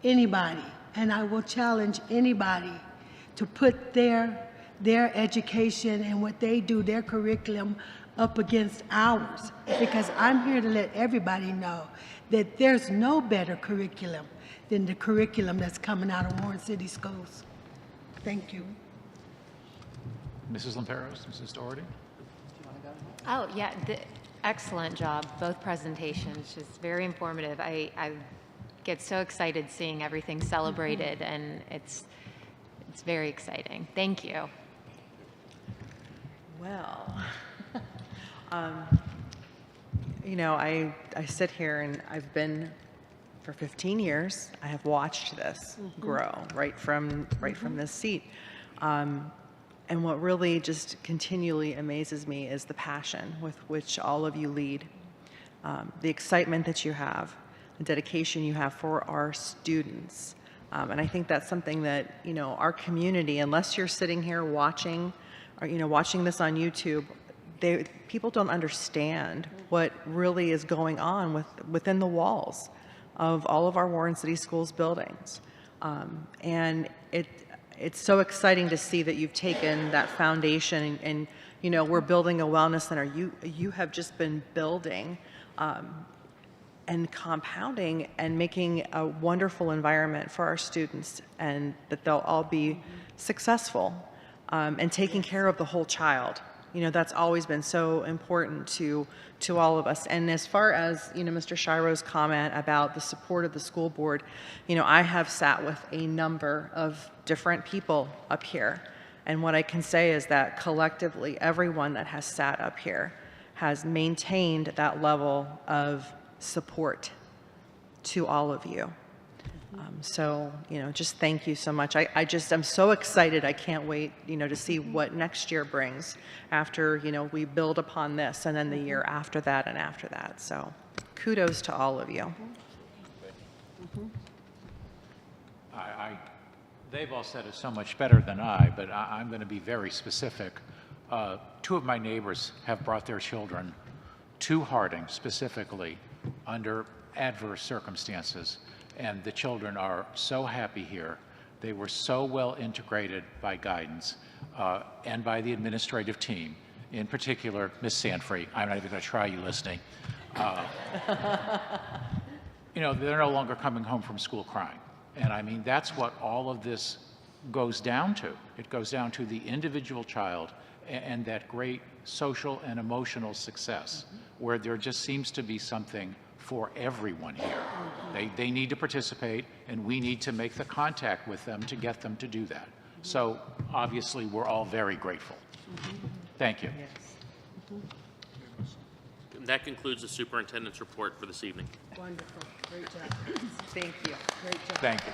anybody, and I will challenge anybody to put their education and what they do, their curriculum, up against ours, because I'm here to let everybody know that there's no better curriculum than the curriculum that's coming out of Warren City Schools. Thank you.
Mrs. Lamperos, Mrs. Doherty?
Oh, yeah, excellent job, both presentations, just very informative. I get so excited seeing everything celebrated, and it's very exciting. Thank you.
Well, you know, I sit here and I've been for 15 years. I have watched this grow right from this seat. And what really just continually amazes me is the passion with which all of you lead, the excitement that you have, the dedication you have for our students. And I think that's something that, you know, our community, unless you're sitting here watching, or, you know, watching this on YouTube, people don't understand what really is going on within the walls of all of our Warren City Schools buildings. And it's so exciting to see that you've taken that foundation and you know, we're building a wellness center. You have just been building and compounding and making a wonderful environment for our students, and that they'll all be successful and taking care of the whole child. You know, that's always been so important to all of us. And as far as, you know, Mr. Shiro's comment about the support of the school board, you know, I have sat with a number of different people up here. And what I can say is that collectively, everyone that has sat up here has maintained that level of support to all of you. So, you know, just thank you so much. I'm so excited. I can't wait, you know, to see what next year brings after, you know, we build upon this, and then the year after that and after that. So kudos to all of you.
They've all said it so much better than I, but I'm going to be very specific. Two of my neighbors have brought their children to Harding specifically under adverse circumstances. And the children are so happy here. They were so well integrated by guidance and by the administrative team, in particular, Ms. Sanfrey. I'm not even going to try you listening. You know, they're no longer coming home from school crying. And I mean, that's what all of this goes down to. It goes down to the individual child and that great social and emotional success, where there just seems to be something for everyone here. They need to participate, and we need to make the contact with them to get them to do that. So obviously, we're all very grateful. Thank you.
And that concludes the superintendent's report for this evening.
Wonderful. Great job.
Thank you.
Great job.
Thank you.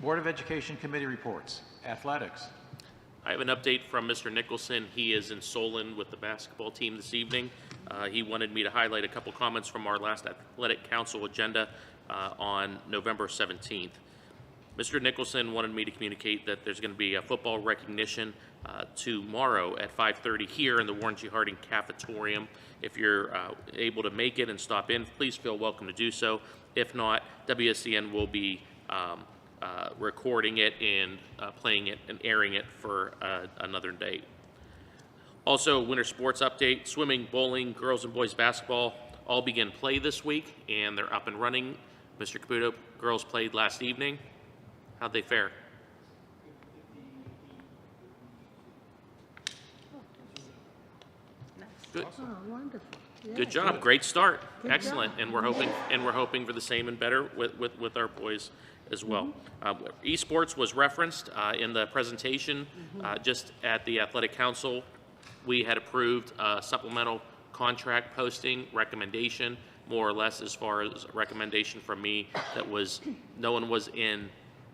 Board of Education committee reports. Athletics.
I have an update from Mr. Nicholson. He is in Solon with the basketball team this evening. He wanted me to highlight a couple comments from our last Athletic Council agenda on November 17th. Mr. Nicholson wanted me to communicate that there's going to be a football recognition tomorrow at 5:30 here in the Warren G. Harding Cafetorium. If you're able to make it and stop in, please feel welcome to do so. If not, WSCN will be recording it and playing it and airing it for another date. Also, winter sports update: swimming, bowling, girls and boys basketball all begin play this week, and they're up and running. Mr. Caputo, girls played last evening. How'd they fare? Good.
Oh, wonderful.
Good job. Great start. Excellent. And we're hoping for the same and better with our boys as well. Esports was referenced in the presentation. Just at the Athletic Council, we had approved a supplemental contract posting recommendation, more or less as far as a recommendation from me that was, no one was in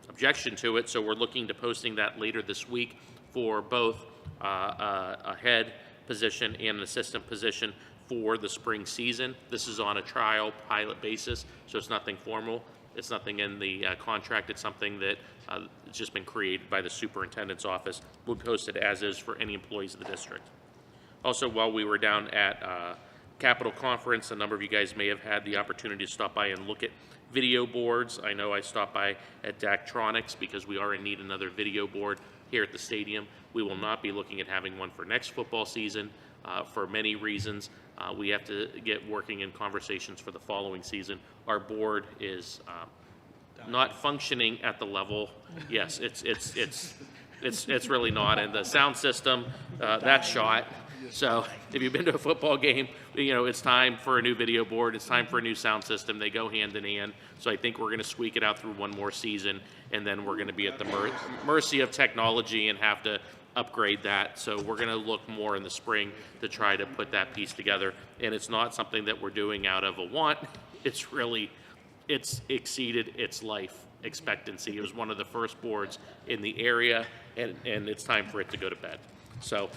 objection to it. So we're looking to posting that later this week for both a head position and an assistant position for the spring season. This is on a trial pilot basis, so it's nothing formal. It's nothing in the contract. It's something that it's just been created by the superintendent's office. We'll post it as is for any employees of the district. Also, while we were down at Capitol Conference, a number of you guys may have had the opportunity to stop by and look at video boards. I know I stopped by at Daktronics because we are in need of another video board here at the stadium. We will not be looking at having one for next football season for many reasons. We have to get working in conversations for the following season. Our board is not functioning at the level. Yes, it's really not. And the sound system, that's shot. So if you've been to a football game, you know, it's time for a new video board. It's time for a new sound system. They go hand in hand. So I think we're going to squeak it out through one more season, and then we're going to be at the mercy of technology and have to upgrade that. So we're going to look more in the spring to try to put that piece together. And it's not something that we're doing out of a want. It's really, it's exceeded its life expectancy. It was one of the first boards in the area, and it's time for it to go to bed. So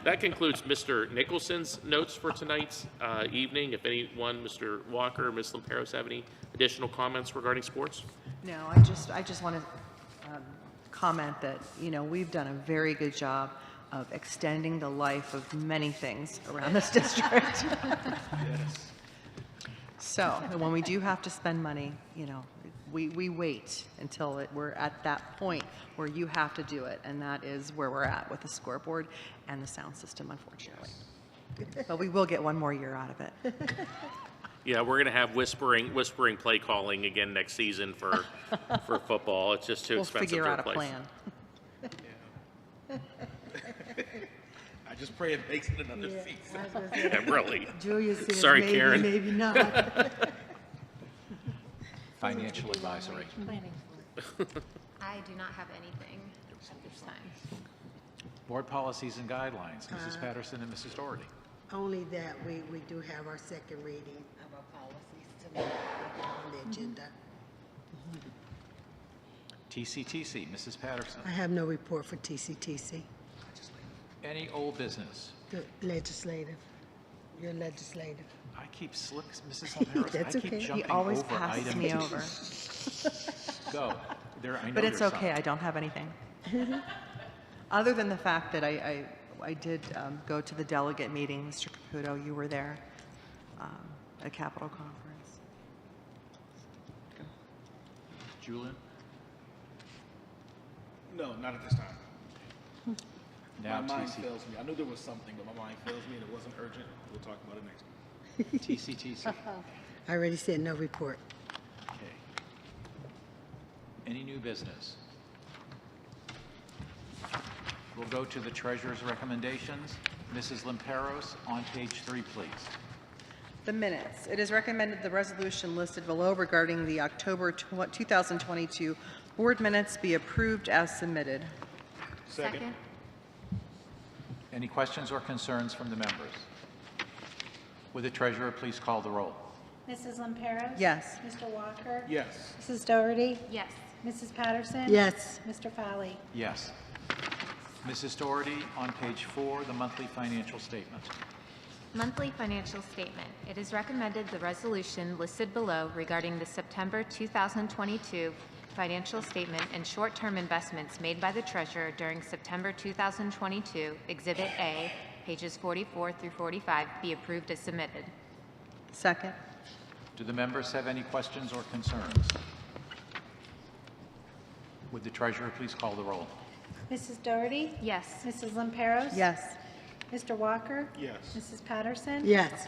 that concludes Mr. Nicholson's notes for tonight's evening. If anyone, Mr. Walker, Ms. Lamperos, have any additional comments regarding sports?
No, I just want to comment that, you know, we've done a very good job of extending the life of many things around this district.
Yes.
So when we do have to spend money, you know, we wait until we're at that point where you have to do it, and that is where we're at with the scoreboard and the sound system, unfortunately. But we will get one more year out of it.
Yeah, we're going to have whispering play calling again next season for football. It's just too expensive to replace.
We'll figure out a plan.
I just pray it makes it another season.
Yeah, really.
Julia says
Sorry,
maybe,
Karen.
maybe not.
Financial advisory.
I do not have anything at this time.
Board policies and guidelines, Mrs. Patterson and Mrs. Doherty.
Only that we do have our second reading of our policies tonight on the agenda.
TCTC, Mrs. Patterson.
I have no report for TCTC.
Any old business?
The legislative, your legislative.
I keep slipping, Mrs. Lamperos.
That's
I keep
okay.
jumping
He always
over
passes
item
me
two.
over.
Go. I know
But it's
there's
okay,
some.
I don't have anything. Other than the fact that I did go to the delegate meeting, Mr. Caputo, you were there at Capitol Conference.
Julian?
No, not at this time.
Now
my mind
TC.
fails me. I knew there was something, but my mind fails me and it wasn't urgent. We'll talk about it next week.
TCTC.
I already said no report.
Okay. Any new business? We'll go to the treasurer's recommendations. Mrs. Lamperos, on page 3, please.
The minutes. It is recommended the resolution listed below regarding the October 2022 board minutes be approved as submitted.
Second.
Any questions or concerns from the members? Would the treasurer please call the roll?
Mrs. Lamperos?
Yes.
Mr. Walker?
Yes.
Mrs. Doherty?
Yes.
Mrs. Patterson?
Yes.
Mr. Fowley?
Yes. Mrs. Doherty, on page 4, the monthly financial statement.
Monthly financial statement. It is recommended the resolution listed below regarding the September 2022 financial statement and short-term investments made by the treasurer during September 2022, Exhibit A, pages 44 through 45, be approved as submitted.
Second.
Do the members have any questions or concerns? Would the treasurer please call the roll?
Mrs. Doherty?
Yes.
Mrs. Lamperos?
Yes.
Mr. Walker?
Yes.
Mrs. Patterson?
Yes.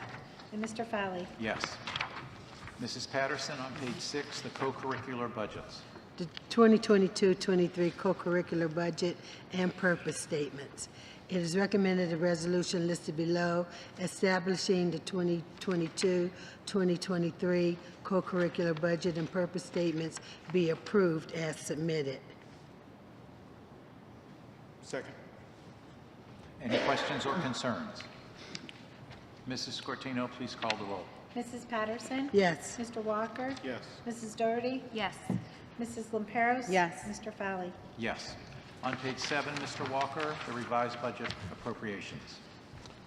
And Mr. Fowley?
Yes. Mrs. Patterson, on page 6, the co-curricular budgets.
The 2022-23 co-curricular budget and purpose statements. It is recommended the resolution listed below establishing the 2022-2023 co-curricular budget and purpose statements be approved as submitted.
Second.
Any questions or concerns? Mrs. Scortino, please call the roll.
Mrs. Patterson?
Yes.
Mr. Walker?
Yes.
Mrs. Doherty?
Yes.
Mrs. Lamperos?
Yes.
Mr. Fowley?
Yes. On page 7, Mr. Walker, the revised budget appropriations.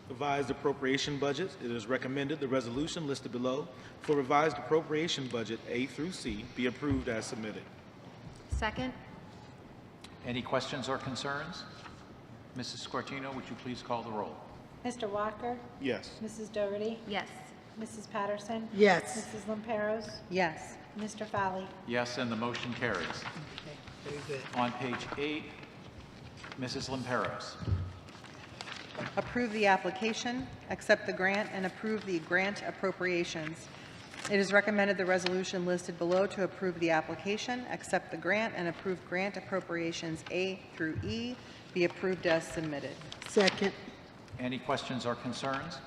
Revised appropriation budget. It is recommended the resolution listed below for revised appropriation budget A through C be approved as submitted.
Second.
Any questions or concerns? Mrs. Scortino, would you please call the roll?
Mr. Walker?
Yes.
Mrs. Doherty?
Yes.
Mrs. Patterson?
Yes.
Mrs. Lamperos?
Yes.
Mr. Fowley?
Yes, and the motion carries.
Very good.
On page 8, Mrs. Lamperos.
Approve the application, accept the grant, and approve the grant appropriations. It is recommended the resolution listed below to approve the application, accept the grant, and approve grant appropriations A through E be approved as submitted.
Second.
Any questions or concerns?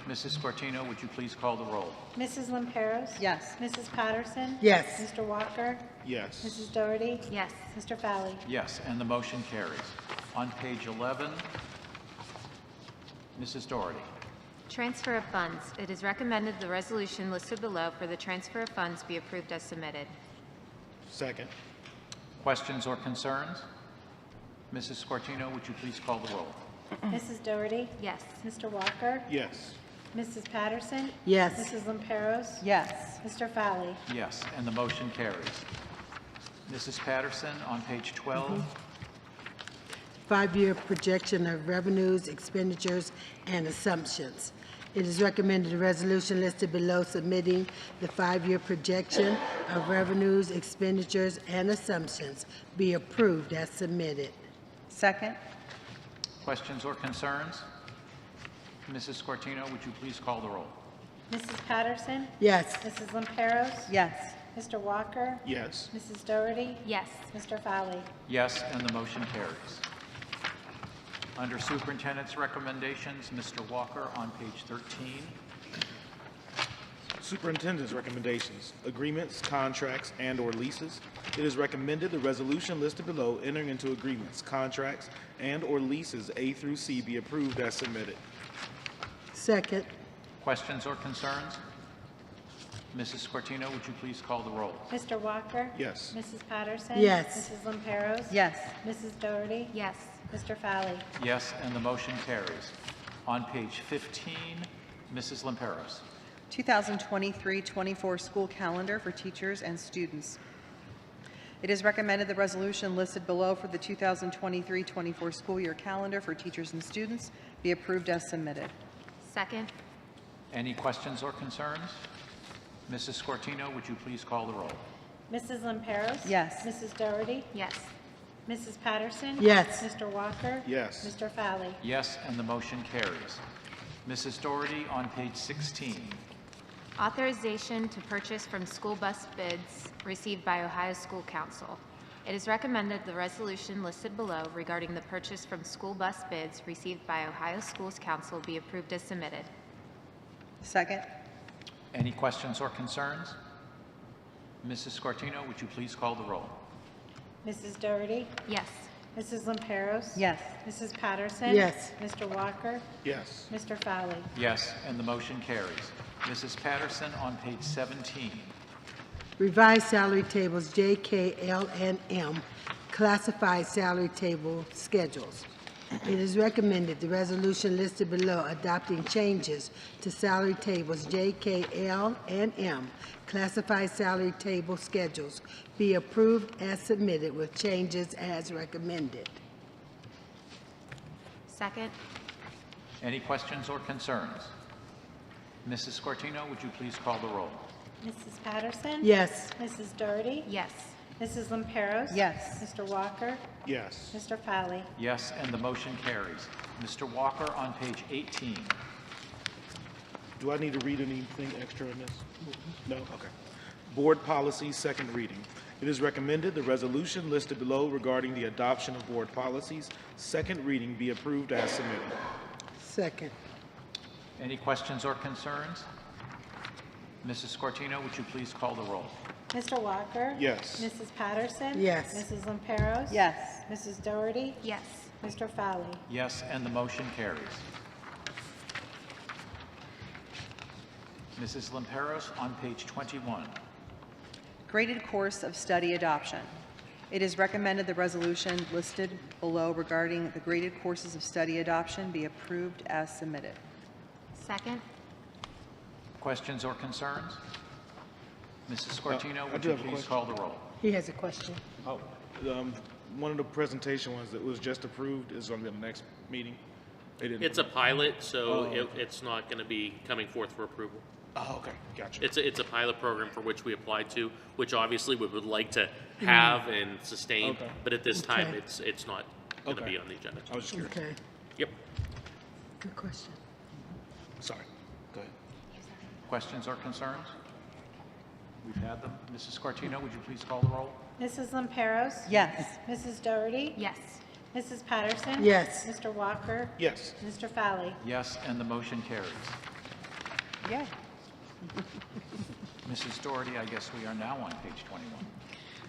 Mrs. Scortino, would you please call the roll?
Mrs. Lamperos?
Yes.
Mrs. Patterson?
Yes.
Mr. Walker?
Yes.
Mrs. Doherty?
Yes.
Mr. Fowley?
Yes, and the motion carries. On page 11, Mrs. Doherty.
Transfer of funds. It is recommended the resolution listed below for the transfer of funds be approved as submitted.
Second.
Questions or concerns? Mrs. Scortino, would you please call the roll?
Mrs. Doherty?
Yes.
Mr. Walker?
Yes.
Mrs. Patterson?
Yes.
Mrs. Lamperos?
Yes.
Mr. Fowley?
Yes, and the motion carries. Mrs. Patterson, on page 12.
Five-year projection of revenues, expenditures, and assumptions. It is recommended the resolution listed below submitting the five-year projection of revenues, expenditures, and assumptions be approved as submitted.
Second.
Questions or concerns? Mrs. Scortino, would you please call the roll?
Mrs. Patterson?
Yes.
Mrs. Lamperos?
Yes.
Mr. Walker?
Yes.
Mrs. Doherty?
Yes.
Mr. Fowley?
Yes, and the motion carries. Under Superintendent's recommendations, Mr. Walker on page 13.
Superintendent's recommendations, agreements, contracts, and/or leases. It is recommended the resolution listed below entering into agreements, contracts, and/or leases A through C be approved as submitted.
Second.
Questions or concerns? Mrs. Scortino, would you please call the roll?
Mr. Walker?
Yes.
Mrs. Patterson?
Yes.
Mrs. Lamperos?
Yes.
Mrs. Doherty?
Yes.
Mr. Fowley?
Yes, and the motion carries. On page 15, Mrs. Lamperos.
2023-24 school calendar for teachers and students. It is recommended the resolution listed below for the 2023-24 school year calendar for teachers and students be approved as submitted.
Second.
Any questions or concerns? Mrs. Scortino, would you please call the roll?
Mrs. Lamperos?
Yes.
Mrs. Doherty?
Yes.
Mrs. Patterson?
Yes.
Mr. Walker?
Yes.
Mr. Fowley?
Yes, and the motion carries. Mrs. Doherty on page 16.
Authorization to purchase from school bus bids received by Ohio School Council. It is recommended the resolution listed below regarding the purchase from school bus bids received by Ohio Schools Council be approved as submitted.
Second.
Any questions or concerns? Mrs. Scortino, would you please call the roll?
Mrs. Doherty?
Yes.
Mrs. Lamperos?
Yes.
Mrs. Patterson?
Yes.
Mr. Walker?
Yes.
Mr. Fowley?
Yes, and the motion carries. Mrs. Patterson on page 17.
Revised salary tables J, K, L, and M, classified salary table schedules. It is recommended the resolution listed below adopting changes to salary tables J, K, L, and M, classified salary table schedules, be approved as submitted with changes as recommended.
Second.
Any questions or concerns? Mrs. Scortino, would you please call the roll?
Mrs. Patterson?
Yes.
Mrs. Doherty?
Yes.
Mrs. Lamperos?
Yes.
Mr. Walker?
Yes.
Mr. Fowley?
Yes, and the motion carries. Mr. Walker on page 18.
Do I need to read anything extra in this? No? Okay. Board policy, second reading. It is recommended the resolution listed below regarding the adoption of board policies, second reading, be approved as submitted.
Second.
Any questions or concerns? Mrs. Scortino, would you please call the roll?
Mr. Walker?
Yes.
Mrs. Patterson?
Yes.
Mrs. Lamperos?
Yes.
Mrs. Doherty?
Yes.
Mr. Fowley?
Yes, and the motion carries. Mrs. Lamperos, on page 21.
Graded course of study adoption. It is recommended the resolution listed below regarding the graded courses of study adoption be approved as submitted.
Second?
Questions or concerns? Mrs. Scortino,
I
would
do
you
have a
please
question.
call the roll?
He has a question.
Oh, one of the presentation ones that was just approved is on the next meeting. They didn't.
It's a pilot, so
Oh.
it's not going to be coming forth for approval.
Oh, okay, gotcha.
It's a pilot program for which we applied to, which obviously we would like to have and sustain,
Okay.
but at this time,
Okay.
it's not going to
Okay.
be on the agenda.
I was just curious.
Okay.
Yep.
Good question.
Sorry. Go ahead.
Questions or concerns? We've had them. Mrs. Scortino, would you please call the roll?
Mrs. Lamperos?
Yes.
Mrs. Doherty?
Yes.
Mrs. Patterson?
Yes.
Mr. Walker?
Yes.
Mr. Fowley?
Yes, and the motion carries.
Yay.
Mrs. Doherty, I guess we are now on page 21.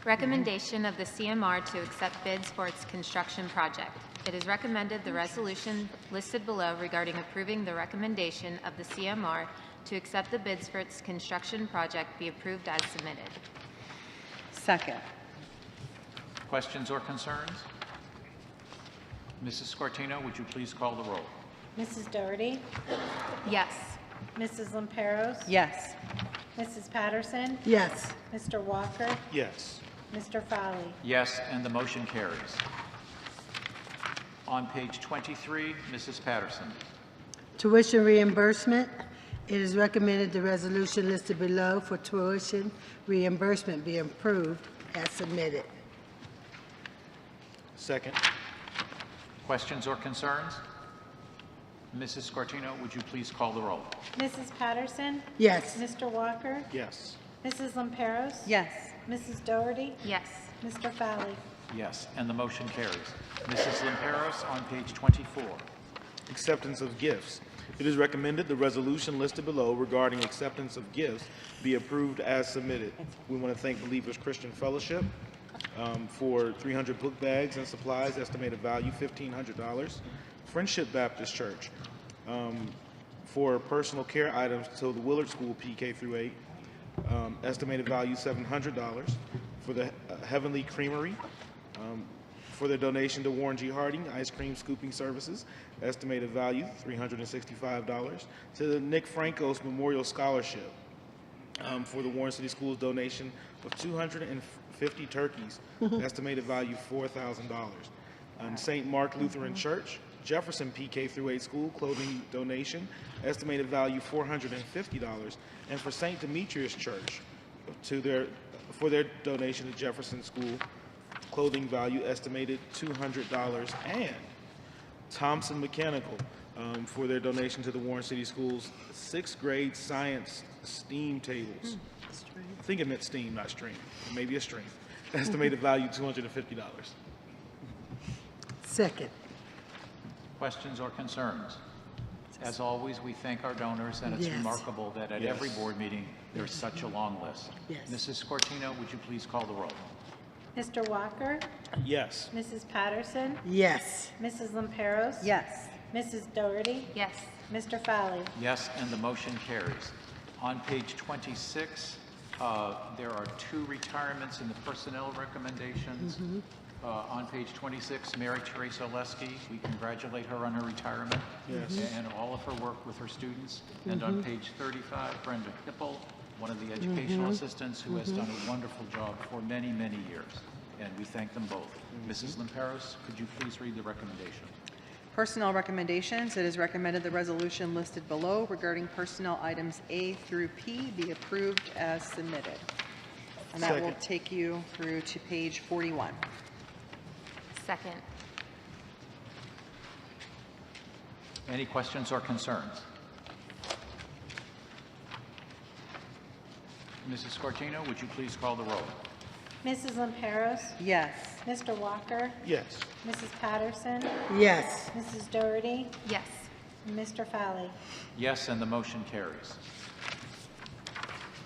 Recommendation of the CMR to accept bids for its construction project. It is recommended the resolution listed below regarding approving the recommendation of the CMR to accept the bids for its construction project be approved as submitted.
Second.
Questions or concerns? Mrs. Scortino, would you please call the roll?
Mrs. Doherty?
Yes.
Mrs. Lamperos?
Yes.
Mrs. Patterson?
Yes.
Mr. Walker?
Yes.
Mr. Fowley?
Yes, and the motion carries. On page 23, Mrs. Patterson.
Tuition reimbursement. It is recommended the resolution listed below for tuition reimbursement be approved as submitted.
Second.
Questions or concerns? Mrs. Scortino, would you please call the roll?
Mrs. Patterson?
Yes.
Mr. Walker?
Yes.
Mrs. Lamperos?
Yes.
Mrs. Doherty?
Yes.
Mr. Fowley?
Yes, and the motion carries. Mrs. Lamperos on page 24.
Acceptance of gifts. It is recommended the resolution listed below regarding acceptance of gifts be approved as submitted. We want to thank Believers Christian Fellowship for 300 book bags and supplies, estimated value $1,500. Friendship Baptist Church for personal care items to the Willard School PK through 8, estimated value $700. For the Heavenly Creamery, for their donation to Warren G. Harding ice cream scooping services, estimated value $365. To the Nick Frankos Memorial Scholarship for the Warren City Schools donation of 250 turkeys, estimated value $4,000. St. Mark Lutheran Church, Jefferson PK through 8 school clothing donation, estimated value $450. And for St. Demetrius Church, for their donation to Jefferson School, clothing value estimated $200. And Thompson Mechanical for their donation to the Warren City Schools 6th grade science STEAM tables. I think it meant STEAM, not stream. Maybe a stream. Estimated value $250.
Second.
Questions or concerns? As always, we thank our donors, and it's
Yes.
remarkable that at every board meeting, there's such a long list.
Yes.
Mrs. Scortino, would you please call the roll?
Mr. Walker?
Yes.
Mrs. Patterson?
Yes.
Mrs. Lamperos?
Yes.
Mrs. Doherty?
Yes.
Mr. Fowley?
Yes, and the motion carries. On page 26, there are 2 retirements in the personnel recommendations. On page 26, Mary Teresa Lesky, we congratulate her on her retirement and all of her work with her students. And on page 35, Brenda Hipple, one of the educational assistants who has done a wonderful job for many, many years. And we thank them both. Mrs. Lamperos, could you please read the recommendation?
Personnel recommendations. It is recommended the resolution listed below regarding personnel items A through P be approved as submitted. And that will
Second.
take you through to page 41.
Second.
Any questions or concerns? Mrs. Scortino, would you please call the roll?
Mrs. Lamperos?
Yes.
Mr. Walker?
Yes.
Mrs. Patterson?
Yes.
Mrs. Doherty?
Yes.
And Mr. Fowley?
Yes, and the motion carries.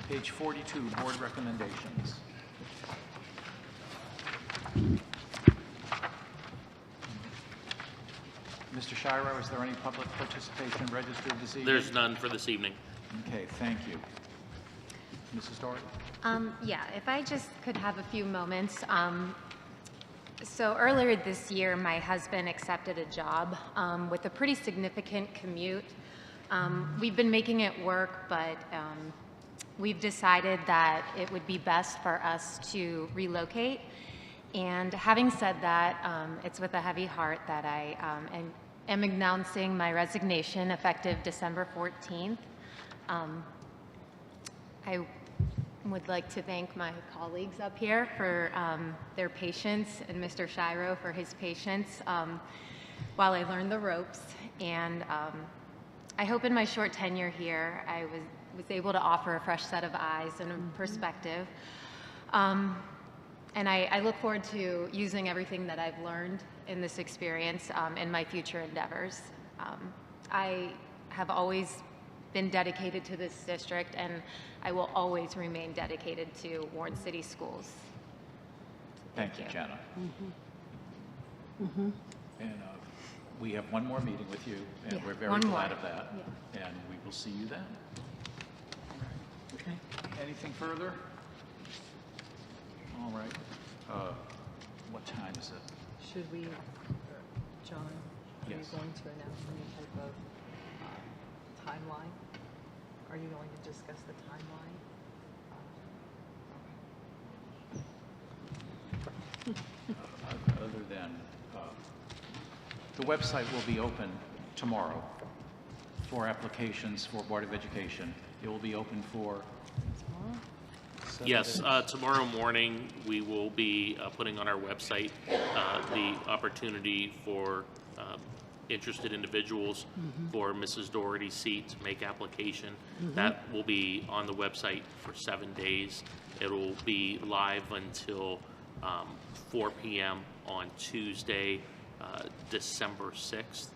Page 42, board recommendations. Mr. Shiro, is there any public participation registered this evening?
There's none for this evening.
Okay, thank you. Mrs. Doherty?
Yeah, if I just could have a few moments. So earlier this year, my husband accepted a job with a pretty significant commute. We've been making it work, but we've decided that it would be best for us to relocate. And having said that, it's with a heavy heart that I am announcing my resignation effective December 14th. I would like to thank my colleagues up here for their patience and Mr. Shiro for his patience while I learned the ropes. And I hope in my short tenure here, I was able to offer a fresh set of eyes and a perspective. And I look forward to using everything that I've learned in this experience in my future endeavors. I have always been dedicated to this district, and I will always remain dedicated to Warren City Schools.
Thank you, Jenna. And we have one more meeting with you, and
Yeah,
we're very
one more.
glad of that. And we will see you then.
Okay.
Anything further? All right. What time is it?
Should we, John, are you
Yes.
going to announce any type of timeline? Are you going to discuss the timeline?
Other than, the website will be open tomorrow for applications for Board of Education. It will be open for
Yes, tomorrow morning, we will be putting on our website the opportunity for interested individuals for Mrs. Doherty's seat to make application. That will be on the website for 7 days. It'll be live until 4 p.m. on Tuesday, December 6th.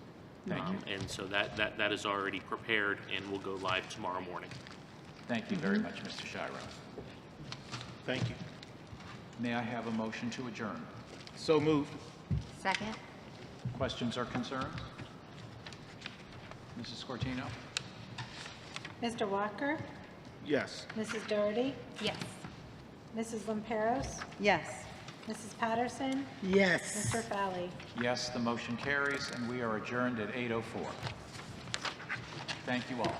Thank you.
And so that is already prepared and will go live tomorrow morning.
Thank you very much, Mr. Shiro.
Thank you.
May I have a motion to adjourn?
So moved.
Second?
Questions or concerns? Mrs. Scortino?
Mr. Walker?
Yes.
Mrs. Doherty?
Yes.
Mrs. Lamperos?
Yes.
Mrs. Patterson?
Yes.
Mr. Fowley?
Yes, the motion carries, and we are adjourned at 8:04. Thank you all.